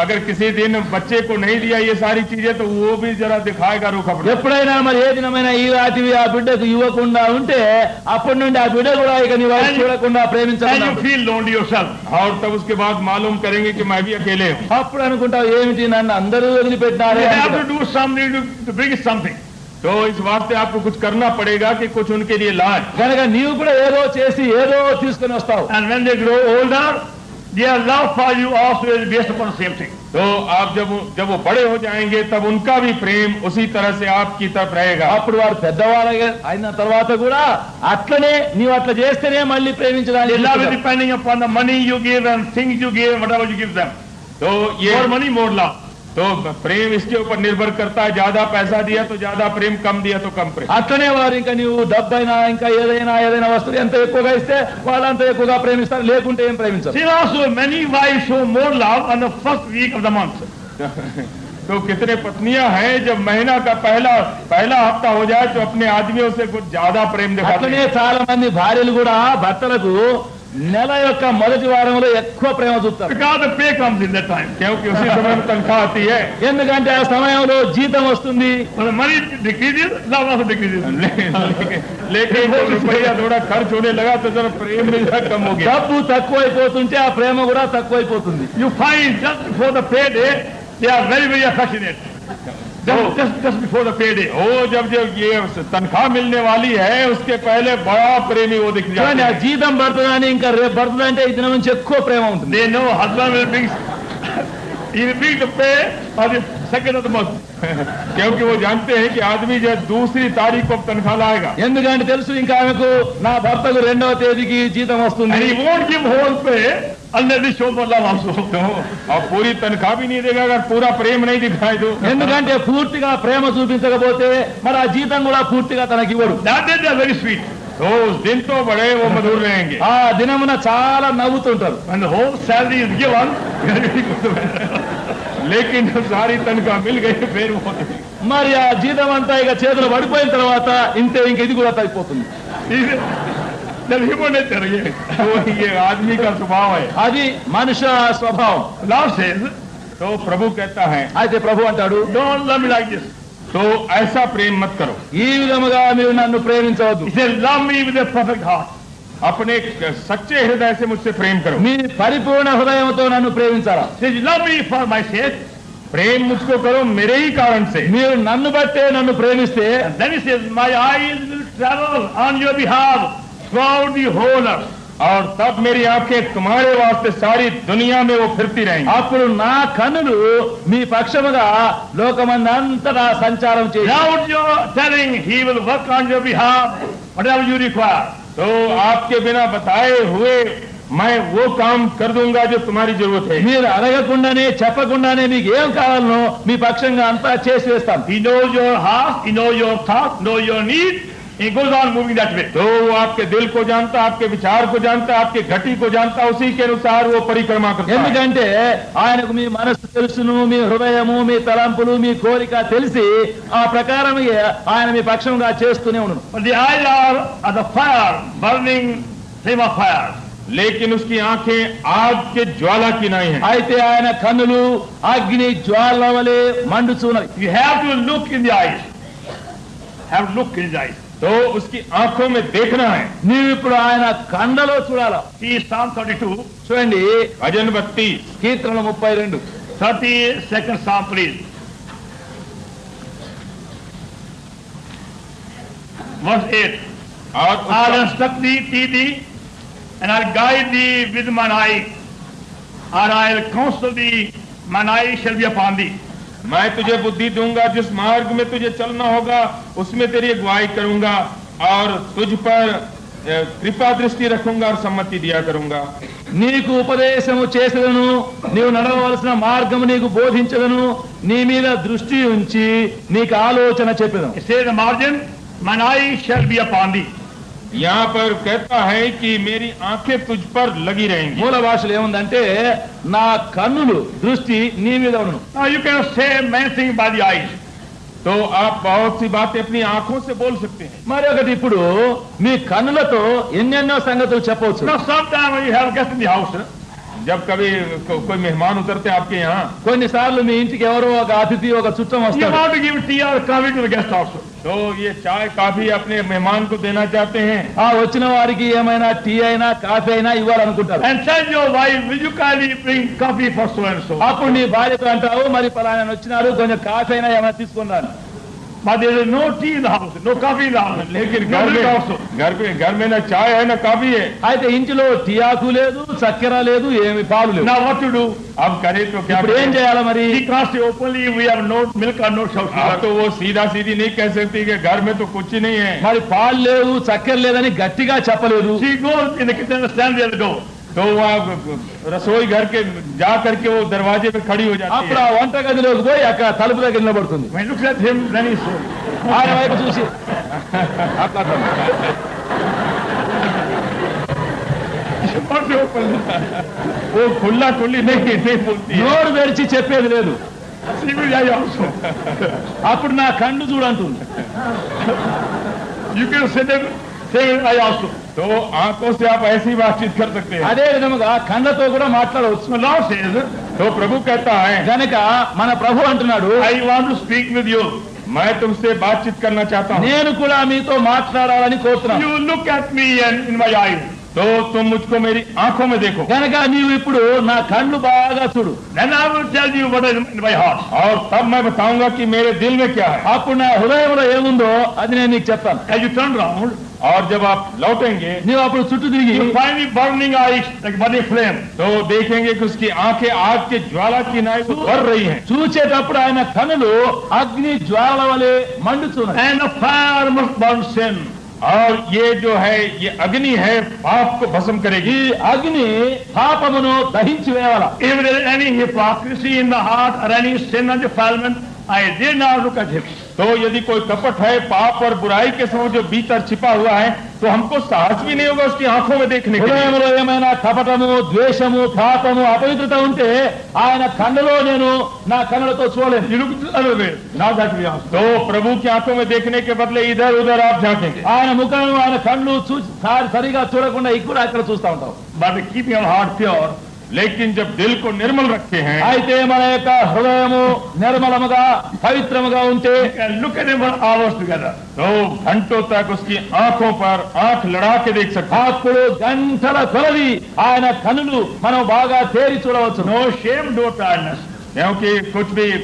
अगर किसी दिन बच्चे को नहीं दिया ये सारी चीजें तो वो भी जरा दिखाएगा रूखा। ఎప్పుడైనా మరి ఏ దినమైనా ఈ వాటివి ఆ బిడ్డకు ఇవ్వకుండా ఉంటే అప్పటి నుండి ఆ బిడ్డ కూడా ఇక నీ వైపు చూడకుండా ప్రేమించాలి. Feel lonely yourself. और तब उसके बाद मालूम करेंगे कि मैं भी अकेले हूँ। అప్పుడు అనుకుంటావు ఏమిటి నన్ను అందరూ వదిలిపెట్టినారే. You have to do something to bring something. तो इस वास्ते आपको कुछ करना पड़ेगा कि कुछ उनके लिए लाए। కనుక నీవు కూడా ఏదో చేసి ఏదో తీసుకొని వస్తావు. And when they grow older, their love for you also is based upon the same thing. तो आप जब वो बड़े हो जाएंगे तब उनका भी प्रेम उसी तरह से आपकी तरफ रहेगा। అప్పుడు వారు పెద్దవాళ్ళు అయిన తర్వాత కూడా అట్లనే నీవు అట్లా చేస్తేనే మళ్ళీ ప్రేమించడానికి. Love is depending upon the money you give and things you give, whatever you give them. तो ये more money, more love. तो प्रेम इसके ऊपर निर्भर करता है, ज्यादा पैसा दिया तो ज्यादा प्रेम, कम दिया तो कम प्रेम। అట్లనే వారు ఇంకా నీవు డబ్బైనా ఇంకా ఏదైనా వస్తువు ఎంత ఎక్కువగా ఇస్తే వాళ్ళంత ఎక్కువగా ప్రేమిస్తారు, లేకుంటే ఏం ప్రేమించరు. See also many wives show more love on the first week of the month. तो कितने पत्नियां हैं जब महीना का पहला हफ्ता हो जाए तो अपने आदमियों से कुछ ज्यादा प्रेम दिखाते అట్లనే हैं। చాలా మంది భార్యలు కూడా భర్తలకు నెల యొక్క మొదటి వారంలో ఎక్కువ ప్రేమ చూపుతారు. Because the pay comes in that time. क्योंकि उसी समय में तनख्वाह आती है। ఎందుకంటే ఆ సమయంలో జీతం వస్తుంది. When the money decreases, love also decreases. लेकिन जब रुपया थोड़ा खर्च होने लगा तो जरा प्रेम भी जरा कम हो गया। డబ్బు తక్కువైపోతుంటే ఆ ప్రేమ కూడా తక్కువైపోతుంది. You find just before the payday, they are very, very affectionate. Just before the payday. वो जब ये तनख्वाह मिलने वाली है उसके पहले बड़ा प्रेमी वो दिख చూడండి, ఆ जाता है। జీతం పడుతుందని ఇంకా రేపు పడుతుందంటే ఈ దినం నుంచి ఎక్కువ ప్రేమ ఉంటుంది. They know husband will bring, he will bring the pay on the second of the month. क्योंकि वो जानते हैं कि आदमी जो दूसरी तारीख को तनख्वाह लाएगा। ఎందుకంటే తెలుసు ఇంకా ఆమెకు నా భర్తకు 2వ తేదీకి జీతం వస్తుంది. And he won't give whole pay unless he shows more love also. तो अब पूरी तनख्वाह भी नहीं देगा अगर पूरा प्रेम नहीं दिखाए तो। ఎందుకంటే పూర్తిగా ప్రేమ చూపించకపోతే మరి ఆ జీతం కూడా పూర్తిగా తనకి ఇవ్వడు. That day they are very sweet. तो उस दिन तो बड़े वो मधुर रहेंगे। ఆ దినమున చాలా నవ్వుతుంటారు. When the whole salary is given, लेकिन जब सारी तनख्वाह मिल गई फिर वो మరి ఆ జీతం అంతా ఇక చేతులు పడిపోయిన తర్వాత ఇంతే ఇంక ఇది కూడా తగ్గిపోతుంది. then human nature again. तो ये आदमी का स्वभाव है। అది మనుష్య స్వభావం. Love says, तो प्रभु कहता है అయితే ప్రభు అంటాడు, don't love me like this. तो ऐसा प्रेम मत करो। ఈ విధముగా మీరు నన్ను ప్రేమించవద్దు. He says, love me with a perfect heart. अपने सच्चे हृदय से मुझसे प्रेम करो। మీ పరిపూర్ణ హృదయంతో నన్ను ప్రేమించాలా. He says, love me for my sake. प्रेम मुझको करो मेरे ही कारण से। మీరు నన్ను బట్టే నన్ను ప్రేమిస్తే And then he says, my eyes will travel on your behalf throughout the whole earth. और तब मेरी आंखें तुम्हारे वास्ते सारी दुनिया में वो फिरती रहेंगी। అప్పుడు నా కన్నులు మీ పక్షముగా లోకమందంతటా సంచారం చేసి Without your telling, he will work on your behalf, whatever you require. तो आपके बिना बताए हुए मैं वो काम कर दूंगा जो तुम्हारी जरूरत है। మీరు అడగకుండానే చెప్పకుండానే మీకు ఏం కావాలనో మీ పక్షంగా అంతా చేసి వేస్తాను. He knows your heart, he knows your thoughts, knows your need. He goes on moving that way. तो वो आपके दिल को जानता, आपके विचार को जानता, आपके घटी को जानता, उसी के अनुसार वो परिक्रमा करता है। ఎందుకంటే ఆయనకు మీ మనస్సు తెలుసును, మీ హృదయము, మీ తలంపులు, మీ కోరిక తెలిసి ఆ ప్రకారం ఆయన మీ పక్షంగా చేస్తూనే ఉన్నాడు. But the eyes are the fire, burning flame of fire. लेकिन उसकी आंखें आग के ज्वाला की नहीं है। అయితే ఆయన కన్నులు అగ్ని జ్వాల వలె మండుచున్నవి. You have to look in the eyes. Have to look in the eyes. तो उसकी आंखों में देखना है। నీవు ఇప్పుడు ఆయన కండలో చూడాలా. See Psalm 32, చూడండి भजन 32 కీర్తనలు 32 32nd Psalm, please. Verse 8. और I'll instruct thee, and I'll guide thee with mine eye, or I'll counsel thee, mine eye shall be upon thee. मैं तुझे बुद्धि दूंगा, जिस मार्ग में तुझे चलना होगा उसमें तेरी अगुवाई करूंगा और तुझ पर कृपा दृष्टि रखूंगा और सम्मति दिया करूंगा। నీకు ఉపదేశము చేసేదను, నీవు నడవవలసిన మార్గము నీకు బోధించదను, నీ మీద దృష్టి ఉంచి నీకు ఆలోచన చెప్పేదను. It says in the margin, mine eye shall be upon thee. यहाँ पर कहता है कि मेरी आंखें तुझ पर लगी रहेंगी। మూల భాషలో ఏముందంటే నా కన్నులు దృష్టి నీ మీద ఉండును. Now you can say many things by the eyes. तो आप बहुत सी बातें अपनी आंखों से बोल सकते हैं। మరి ఒకటి ఇప్పుడు మీ కన్నులతో ఎన్నెన్నో సంగతులు చెప్పవచ్చు. Now sometimes when you have guests in the house, जब कभी कोई मेहमान उतरते हैं आपके यहाँ, కొన్నిసార్లు మీ ఇంటికి ఎవరో ఒక అతిథి ఒక చుట్టం you వస్తాడు. want to give tea or coffee to the guest also. तो ये चाय काफी अपने मेहमान को देना चाहते हैं। ఆ వచ్చిన వారికి ఏమైనా టీ అయినా కాఫీ అయినా ఇవ్వాలనుకుంటారు. And tell your wife, will you kindly bring coffee for so and so? అప్పుడు నీ భార్యతో అంటావు, మరి పలానా వచ్చినారు, కొంచెం కాఫీ అయినా ఏమైనా తీసుకున్నాను. But there is no tea in the house, no coffee in the house. लेकिन No milk also. घर में ना चाय है ना काफी है। అయితే ఇంటిలో టీ ఆకు లేదు, చక్కెర లేదు, ఏమి పాలు లేవు. Now what to do? अब करे तो क्या ఇప్పుడు ఏం करें? చేయాలి మరి? She can't say openly, we have no milk or no sugar. आप तो वो सीधा सीधी नहीं कह सकती कि घर में तो कुछ ही नहीं है। మరి పాలు లేవు, చక్కెర లేదని గట్టిగా చెప్పలేదు. She goes in the kitchen and stands there at the door. तो वहाँ रसोई घर के जा करके वो दरवाजे पे खड़ी हो जाती అప్పుడు है। ఆ వంట గదిలోకి పోయి అక్కడ తలుపు దగ్గర నిలబడుతుంది. When he looks at him, then he says, ఆయన వైపు చూసి అట్లా she wants to open. वो खुला खुली नहीं बोलती है। నోరు తెరిచి చెప్పేది లేదు. She will eye also. అప్పుడు నా కళ్ళు చూడంటుంది. You can say them, same eye also. तो आंखों से आप ऐसी बातचीत कर सकते हैं। అదే విధముగా కళ్ళతో కూడా మాట్లాడవచ్చు. The Lord says, तो प्रभु कहता है, గనక మన ప్రభు అంటున్నాడు, I want to speak with you. मैं तुमसे बातचीत करना चाहता हूँ। నేను కూడా మీతో మాట్లాడాలని కోరుతున్నాను. You look at me and in my eyes. तो तुम मुझको मेरी आंखों में देखो గనక నీవు ఇప్పుడు నా కళ్ళు బాగా చూడు. Then I will tell you what is in my heart. और तब मैं बताऊंगा कि मेरे दिल में क्या है। అప్పుడు నా హృదయంలో ఏముందో అది నేను నీకు చెప్తాను. As you turn round, और जब आप लौटेंगे నీవు అప్పుడు చుట్టూ తిరిగి you find me burning eyes like burning flame. तो देखेंगे कि उसकी आंखें आग के ज्वाला की नाई से भर रही हैं। చూచేటప్పుడు ఆయన కన్నులు అగ్ని జ్వాల వలె మండుచున్నాయి. And the fire must burn sin. और ये जो है ये अग्नि है पाप को भस्म ఈ करेगी। అగ్ని పాపమును దహించి వేయాల. If there is any hypocrisy in the heart or any sin and defilement, I dare not look at him. तो यदि कोई कपट है पाप और बुराई के समय जो भीतर छिपा हुआ है तो हमको साहस भी नहीं होगा उसकी आंखों में देखने के लिए। హృదయంలో ఏమైనా కపటము, ద్వేషము, పాపము, అపవిత్రత ఉంటే ఆయన కన్నులో నేను నా కన్నులతో చూడలేను. You look the other way, not that way also. तो प्रभु की आंखों में देखने के बदले इधर उधर आप झांकेंगे। ఆయన ముఖం, ఆయన కళ్ళు సరిగా చూడకుండా ఇక్కడ అక్కడ చూస్తూ ఉంటాం. But keeping our heart pure, लेकिन जब दिल को निर्मल रखे हैं అయితే మన యొక్క హృదయము నిర్మలముగా పవిత్రముగా ఉంటే and look at him for hours together. तो घंटों तक उसकी आंखों पर आंख लड़ा के देख सकते हैं। అప్పుడు గంటల కొలది ఆయన కన్నులు మనం బాగా తేరి చూడవచ్చు. No shame, no tiredness. क्योंकि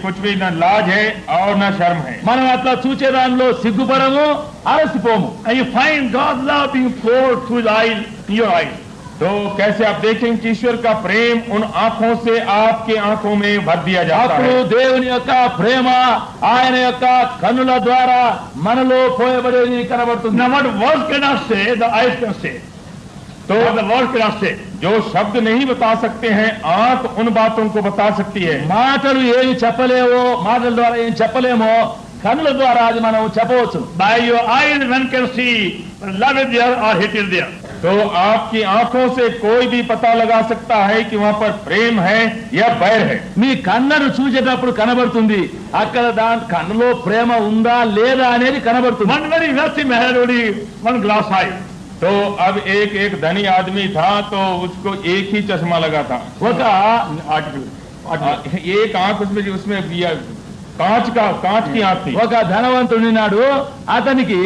कुछ भी न लाज है और न शर्म है। మనం అట్లా చూచే దానిలో సిగ్గుపడము, అలసిపోము. And you find God's love being poured through his eyes, in your eyes. तो कैसे आप देखेंगे कि ईश्वर का प्रेम उन आंखों से आपके आंखों में भर दिया जाता అప్పుడు है। దేవుని యొక్క ప్రేమ ఆయన యొక్క కన్నుల ద్వారా మనలో పోయబడేది కనబడుతుంది. Now what words cannot say, the eyes can say. तो What the words cannot say. जो शब्द नहीं बता सकते हैं आंख उन बातों को बता सकती है। మాటలు ఏమి చెప్పలేవో, మాటల ద్వారా ఏం చెప్పలేమో కన్నుల ద్వారా అది మనం చెప్పవచ్చు. By your eyes one can see whether love is there or hate is there. तो आपकी आंखों से कोई भी पता लगा सकता है कि वहाँ पर प्रेम है या बैर है। మీ కన్నును చూసేటప్పుడు కనబడుతుంది అక్కడ దాని కన్నులో ప్రేమ ఉందా లేదా అనేది కనబడుతుంది. One very wealthy man had only one glass eye. तो अब एक धनी आदमी था तो उसको एक ही चश्मा लगा था। ఒక एक आंख उसमें कांच की आंख थी। ఒక ధనవంతుడు నాడు అతనికి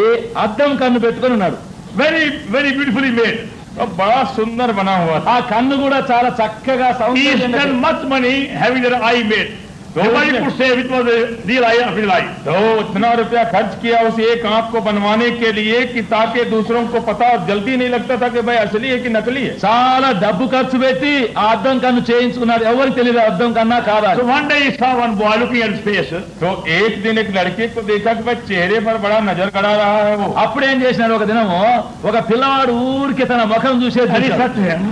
అద్దం కన్ను పెట్టుకొని ఉన్నాడు. Very, very beautifully made. तो बड़ा सुंदर बना हुआ था। ఆ కన్ను కూడా చాలా చక్కగా He సౌందర్యంగా spent much money having their eye made. Nobody could say which was the real eye of real eye. तो इतना रुपया खर्च किया उस एक आंख को बनवाने के लिए कि ताकि दूसरों को पता जल्दी नहीं लगता था कि भाई असली है कि नकली है। చాలా డబ్బు ఖర్చు పెట్టి ఆ అద్దం కన్ను చేయించుకున్నారు, ఎవరికి తెలియదు అద్దం కన్నా కాదా। So one day he saw one boy looking at his face. तो एक दिन एक लड़के को देखा कि भाई चेहरे पर बड़ा नजर गड़ा रहा है वो। అప్పుడు ఏం చేసినాడు, ఒక దినము ఒక పిల్లవాడు ఊరికి తన ముఖం చూసేది And he చూశాడు। said to him,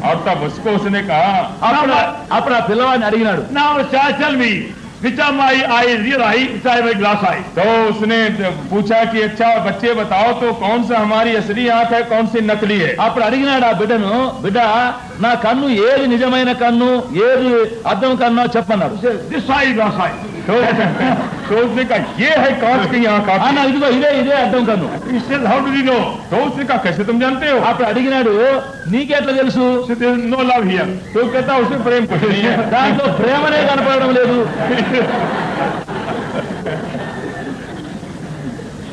और तब उसको उसने कहा, అప్పుడు ఆ పిల్లవాడిని అడిగినాడు, now child, tell me, which of my eye is real eye, which eye is my glass eye? तो उसने पूछा कि अच्छा बच्चे बताओ तो कौन सा हमारी असली आंख है, कौन सी नकली है। అప్పుడు అడిగినాడు ఆ బిడ్డను, బిడ్డ నా కన్ను ఏది నిజమైన కన్ను, ఏది అద్దం కన్ను చెప్పన్నాడు। He said, this eye is glass eye. तो उसने कहा ये है कांच की आंख आपकी। అన్న ఇదిగో ఇదే అద్దం కన్ను। He said, how did you know? तो उसने कहा कैसे तुम जानते हो। అప్పుడు అడిగినాడు, నీకెట్లా తెలుసు? He said, there is no love here. तो कहता उसमें प्रेम कुछ नहीं है। దాంట్లో ప్రేమనే కనపడడం లేదు।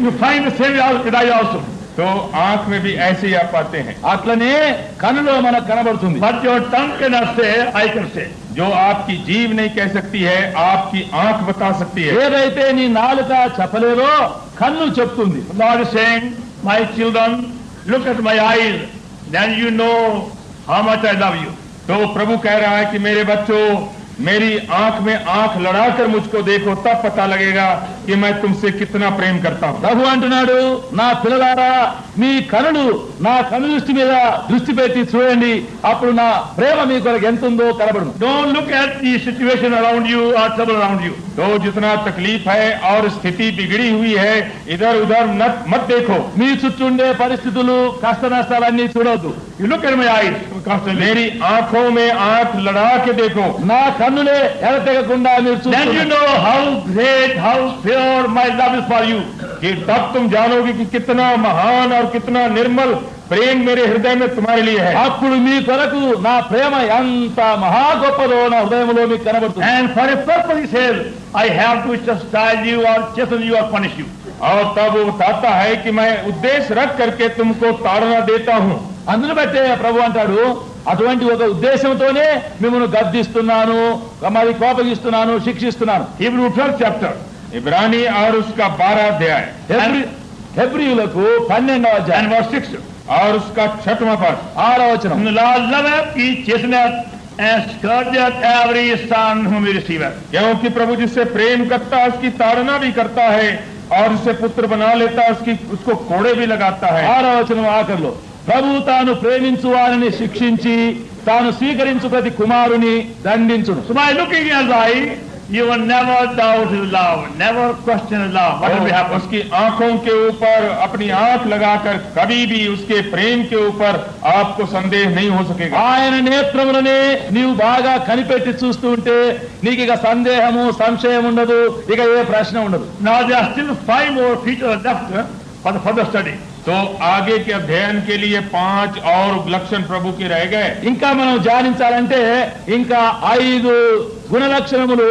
You find the same with eye also. तो आंख में भी ऐसे ही आप पाते हैं। అట్లనే కన్నులో మనకు కనబడుతుంది। What your tongue cannot say, I can say. जो आपकी जीभ नहीं कह सकती है आपकी आंख बता सकती है। ఏదైతే నీ నాలుక చెప్పలేదో కన్ను చెప్తుంది। Lord is saying, my children, look at my eyes, then you know how much I love you. तो प्रभु कह रहा है कि मेरे बच्चों मेरी आंख में आंख लड़ाकर मुझको देखो, तब पता लगेगा कि मैं तुमसे कितना प्रेम करता हूं। ప్రభు అంటున్నాడు, నా పిల్లలారా మీ కనులు నా కను దృష్టి మీద దృష్టి పెట్టి చూడండి, అప్పుడు నా ప్రేమ మీ కొరకు ఎంత ఉందో కనబడును। Don't look at the situation around you or trouble around you. तो जितना तकलीफ है और स्थिति बिगड़ी हुई है इधर उधर मत देखो। మీ చుట్టూ ఉండే పరిస్థితులు కష్ట నష్టాలన్నీ చూడొద్దు। You look at my eyes constantly. मेरी आंखों में आंख लड़ा के देखो, నా కన్నులే ఎడతెగకుండా మీరు Then you చూడండి, know how great, how pure my love is for you. कि तब तुम जानोगे कि कितना महान और कितना निर्मल प्रेम मेरे हृदय में तुम्हारे लिए है। అప్పుడు మీ కొరకు నా ప్రేమ ఎంత మహా గొప్పదో నా హృదయంలో మీకు కనబడుతుంది। And for a purpose he says, I have to chastise you or chasten you or punish you. और तब वो बताता है कि मैं उद्देश्य रख करके तुमको ताड़ना देता हूँ। అందును బట్టే ప్రభు అంటాడు, అటువంటి ఒక ఉద్దేశంతోనే మిమ్మల్ని గద్దిస్తున్నాను, మరి కోపగిస్తున్నాను, శిక్షిస్తున్నాను। Hebrew 12th chapter इब्रानी और उसका 12 अध्याय హెబ్రీయులకు 12వ and అధ్యాయం verse 6. और उसका 6वां पद। 6వ వచనం, The Lord loveth, he chasteneth, and scourgeth every son whom he receiveth. क्योंकि प्रभु जिससे प्रेम करता है उसकी ताड़ना भी करता है और जिसे पुत्र बना लेता है उसको कोड़े भी लगाता है। 6వ వచనం ఆఖరిలో, ప్రభు తాను ప్రేమించు వారిని శిక్షించి తాను స్వీకరించు ప్రతి కుమారుని దండించును। So by looking at his eye, you will never doubt his love, never question his love. What will be happen? उसकी आंखों के ऊपर अपनी आंख लगाकर कभी भी उसके प्रेम के ऊपर आपको संदेह नहीं हो सकेगा। ఆయన నేత్రములనే నీవు బాగా కనిపెట్టి చూస్తూ ఉంటే నీకు ఇక సందేహము సంశయం ఉండదు, ఇక ఏ ప్రశ్న ఉండదు। Now there are still 5 more features left for the further study. तो आगे के अध्ययन के लिए 5 और लक्षण प्रभु के रह गए। ఇంకా మనం ధ్యానించాలంటే ఇంకా 5 గుణలక్షణములు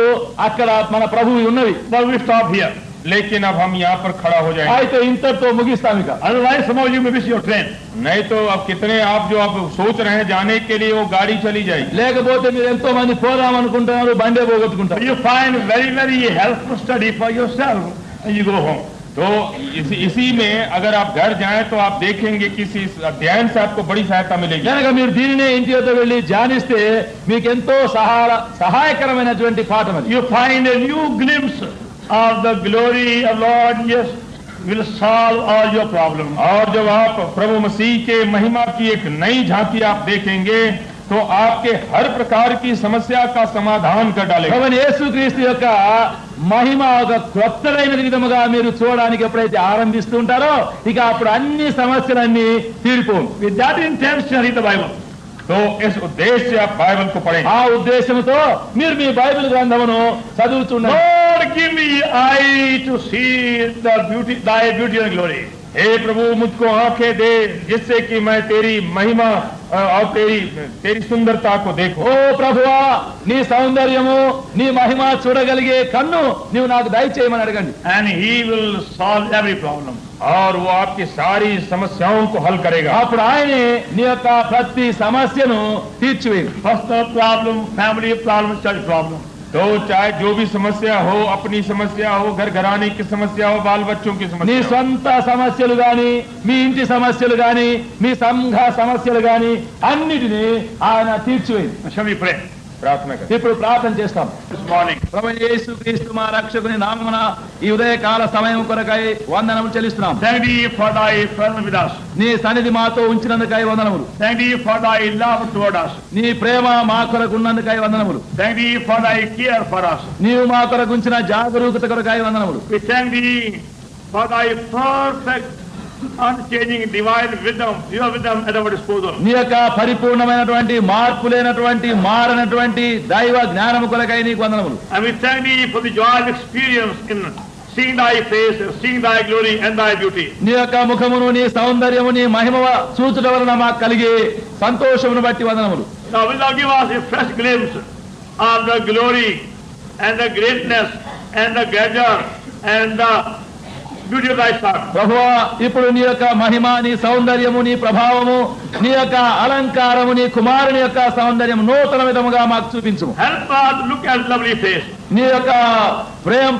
అక్కడ మన ప్రభువు ఉన్నవి। But we stop here. लेकिन अब हम यहाँ पर खड़ा हो जाएंगे, అయితే ఇంతటితో ముగిస్తాం ఇక। Otherwise, some of you may miss your train. नहीं तो अब कितने आप जो आप सोच रहे हैं जाने के लिए वो गाड़ी चली जाएगी। లేకపోతే మీరు ఎంతో మంది పోదాం అనుకుంటున్నారు, బండే But పోగొట్టుకుంటారు। you find very, very helpful study for yourself and you go home. तो इसी में अगर आप घर जाएं तो आप देखेंगे कि इस अध्ययन से आपको बड़ी सहायता मिलेगी। కనుక మీరు దీనినే ఇంటి వద్ద వెళ్ళి ధ్యానిస్తే మీకు ఎంతో సహాయకరమైనటువంటి పాఠం అది। You find a new glimpse of the glory of Lord Jesus will solve all your problems. और जब आप प्रभु मसीह के महिमा की एक नई झांकी आप देखेंगे तो आपके हर प्रकार की समस्या का समाधान कर डालेगा। ప్రభువైన యేసుక్రీస్తు యొక్క మహిమ ఒక క్రొత్తదైన విధముగా మీరు చూడడానికి ఎప్పుడైతే ఆరంభిస్తూ ఉంటారో ఇక అప్పుడు అన్ని సమస్యలన్నీ తీరిపోను। With that intention, read the Bible. तो इस उद्देश्य से आप बाइबल को पढ़ें। ఆ ఉద్దేశంతో మీరు మీ బైబిల్ గ్రంథమును చదువుతుండండి। Lord, give me eye to see the beauty, thy beauty and glory. हे प्रभु मुझको आंखें दे जिससे कि मैं तेरी महिमा और तेरी सुंदरता को देखूं। ఓ ప్రభువా, నీ సౌందర్యము నీ మహిమ చూడగలిగే కన్ను నీవు నాకు దయచేయమని అడగండి। And he will solve every problem. और वो आपकी सारी समस्याओं को हल करेगा। అప్పుడు ఆయనే నీ యొక్క ప్రతి సమస్యను తీర్చివేయు। Personal problem, family problem, church problem. तो चाहे जो भी समस्या हो, अपनी समस्या हो, घर घराने की समस्या हो, बाल बच्चों की నీ समस्या हो, సొంత సమస్యలు గాని, మీ ఇంటి సమస్యలు గాని, మీ సంఘ సమస్యలు గాని అన్నిటినీ ఆయన తీర్చివేయండి. Shall we pray? प्रार्थना करें. ఇప్పుడు ప్రార్థన చేస్తాం. This morning, ప్రభువైన యేసుక్రీస్తు మా రక్షకుని నామమున ఈ ఉదయకాల సమయం కొరకై వందనములు చెల్లిస్తున్నాం. thank thee for thy presence with us. నీ సన్నిధి మాతో ఉంచినందుకై వందనములు. Thank thee for thy love toward us. నీ ప్రేమ మా కొరకు ఉన్నందుకై వందనములు. Thank thee for thy care for us. నీవు మా కొరకు ఉంచిన జాగరూకత కొరకై వందనములు. We thank thee for thy perfect, unchanging divine wisdom, your wisdom at our disposal. నీ యొక్క పరిపూర్ణమైనటువంటి మార్పు లేనటువంటి మారనటువంటి దైవ జ్ఞానము కొరకై నీకు వందనములు. And we thank thee for the joy of experience in seeing thy face, seeing thy glory and thy beauty. నీ యొక్క ముఖమును, నీ సౌందర్యము, నీ మహిమ చూచుట వలన మాకు కలిగి సంతోషమును బట్టి వందనములు. Now will thou give us a fresh glimpse of the glory and the greatness and the grandeur and the beauty of thy son. ప్రభువా, ఇప్పుడు నీ యొక్క మహిమ, నీ సౌందర్యము, నీ ప్రభావము, నీ యొక్క అలంకారము, నీ కుమారుని యొక్క సౌందర్యం నూతన విధముగా మాకు చూపించుము. Help us to look at lovely face. నీ యొక్క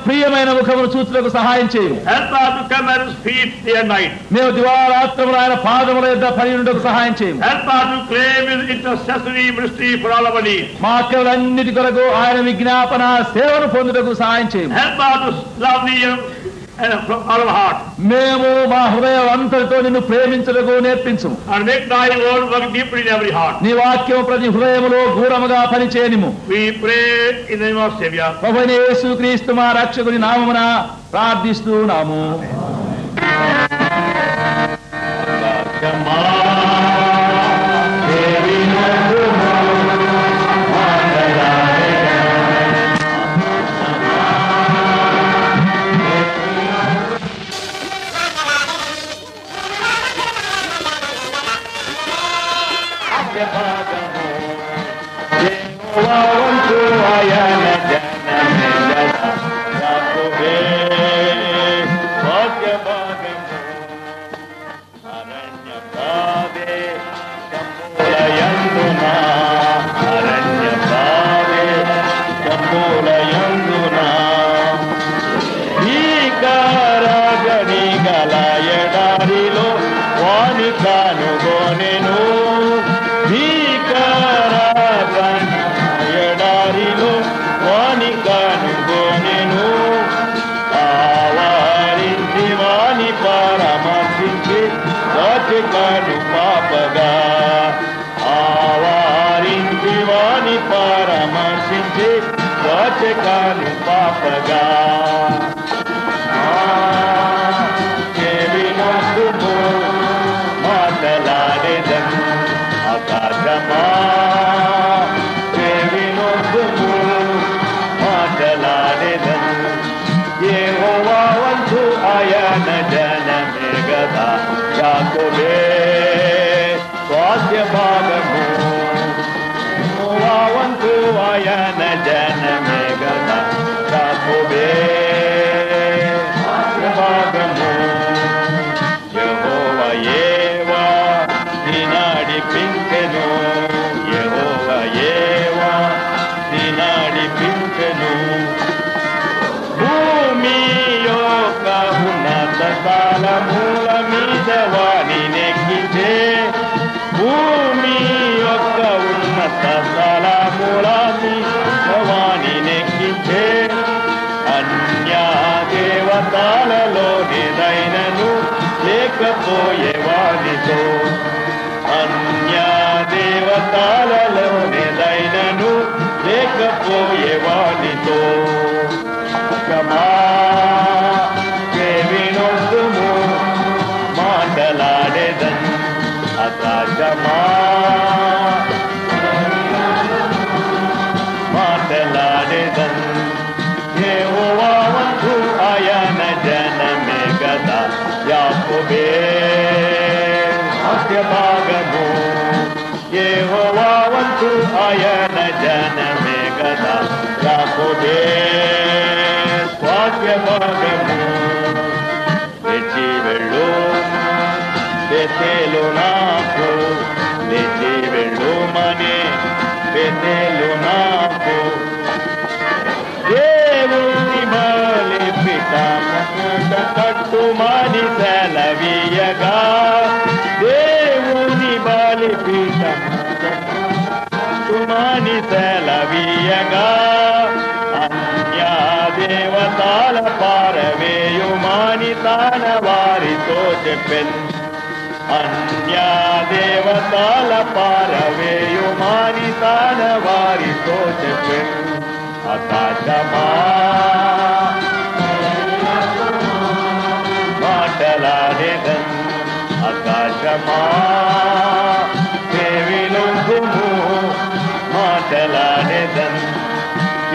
ప్రియమైన ముఖమును చూచుటకు సహాయం చేయము. Help us to come at his feet day and night. మేము దివారాత్రములు ఆయన పాదముల యొద్ద పడి ఉండుటకు సహాయం చేయము. Help us to claim his intercessory ministry for all our needs. మా అక్కలన్నిటి కొరకు ఆయన విజ్ఞాపన సేవను పొందుటకు సహాయం చేయము. Help us to love thee and from all our heart. మేము మా హృదయం అంతటితో నిన్ను ప్రేమించుటకు నేర్పించుము. And make thy word work deeply in every heart. నీ వాక్యం ప్రతి హృదయములో గూఢముగా పనిచేయనిము. We pray in the name of Savior. ప్రభువైన యేసుక్రీస్తు మా రక్షకుని నామమున ప్రార్థిస్తున్నాము. కట్టుమని సెలవీయగా దేవుని బలిపీఠం కట్టుమని సెలవీయగా అన్య దేవతల పారవేయుమని తన వారితో చెప్పెన్ అన్య దేవతల పారవేయుమని తన వారితో చెప్పెన్ ఆకాశమా మాటలాడేదన్ ఆకాశమా దేవినొందుము మాటలాడేదన్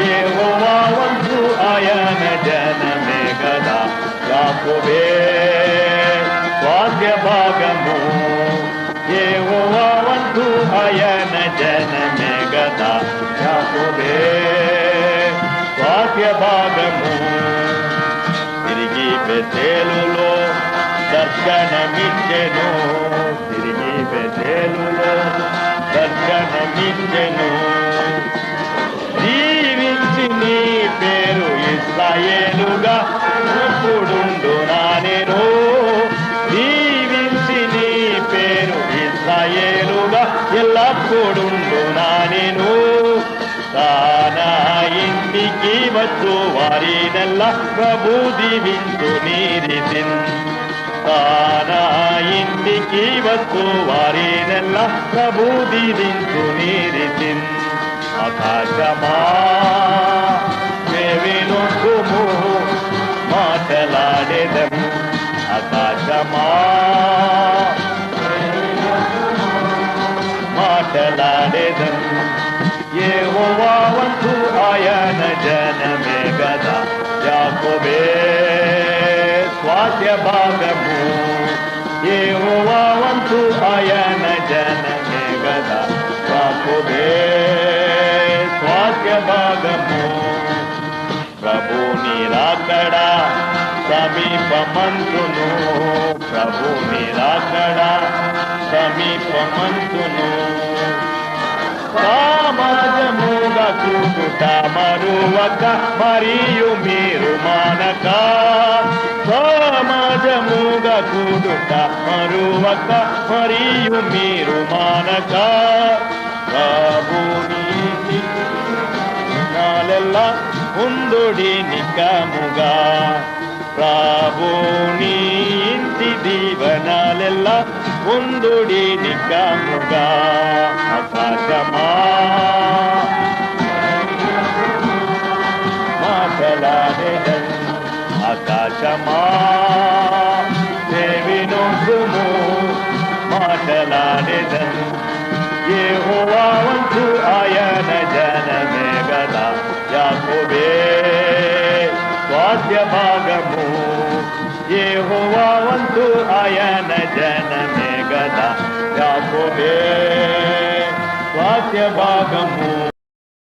యెహోవా వంతు ఆయన జనమే గదా యాకోబే స్వాస్థ్య భాగము యెహోవా వంతు ఆయన జనమే గదా యాకోబే స్వాస్థ్య భాగము తిరిగి బెతేలులో దర్శనమిచ్చెను తిరిగి బెతేలులో దర్శనమిచ్చెను జీవించి నీ పేరు ఇశ్రాయేలుగా ఎప్పుడుండునా నేను జీవించి నీ పేరు ఇశ్రాయేలుగా ఎల్లప్పుడుండునా నేను తానా ఇంటికి వచ్చు వారినెల్లా ప్రభు దీవించు నీరితిన్ తానా ఇంటికి వచ్చు వారినెల్లా ప్రభు దీవించు నీరితిన్ ఆకాశమా దేవినొందుము మాటలాడేదం ఆకాశమా మాటలాడేదం యెహోవా వంతు ఆయన జనమే గదా యాకోబే స్వాస్థ్య భాగము యెహోవా వంతు ఆయన జనమే గదా యాకోబే స్వాస్థ్య భాగము ప్రభు నిరాకడ సమీపమంతును ప్రభు నిరాకడ సమీపమంతును సమాజముగా కూడుట మరువక మరియు మీరు మానక సమాజముగా కూడుట మరువక మరియు మీరు మానక ప్రభుని నాలెల్లా ఉందుడి నికముగా ప్రభుని ఇంటి దీవనాలెల్లా ఉందుడి నికముగా ఆకాశమా మాటలాడేదన్ ఆకాశమా దేవినొందుము మాటలాడేదన్ యెహోవా వంతు ఆయన జనమే గదా యాకోబే స్వాస్థ్య భాగము యెహోవా వంతు ఆయన జనమే గదా యాకోబే స్వాస్థ్య భాగము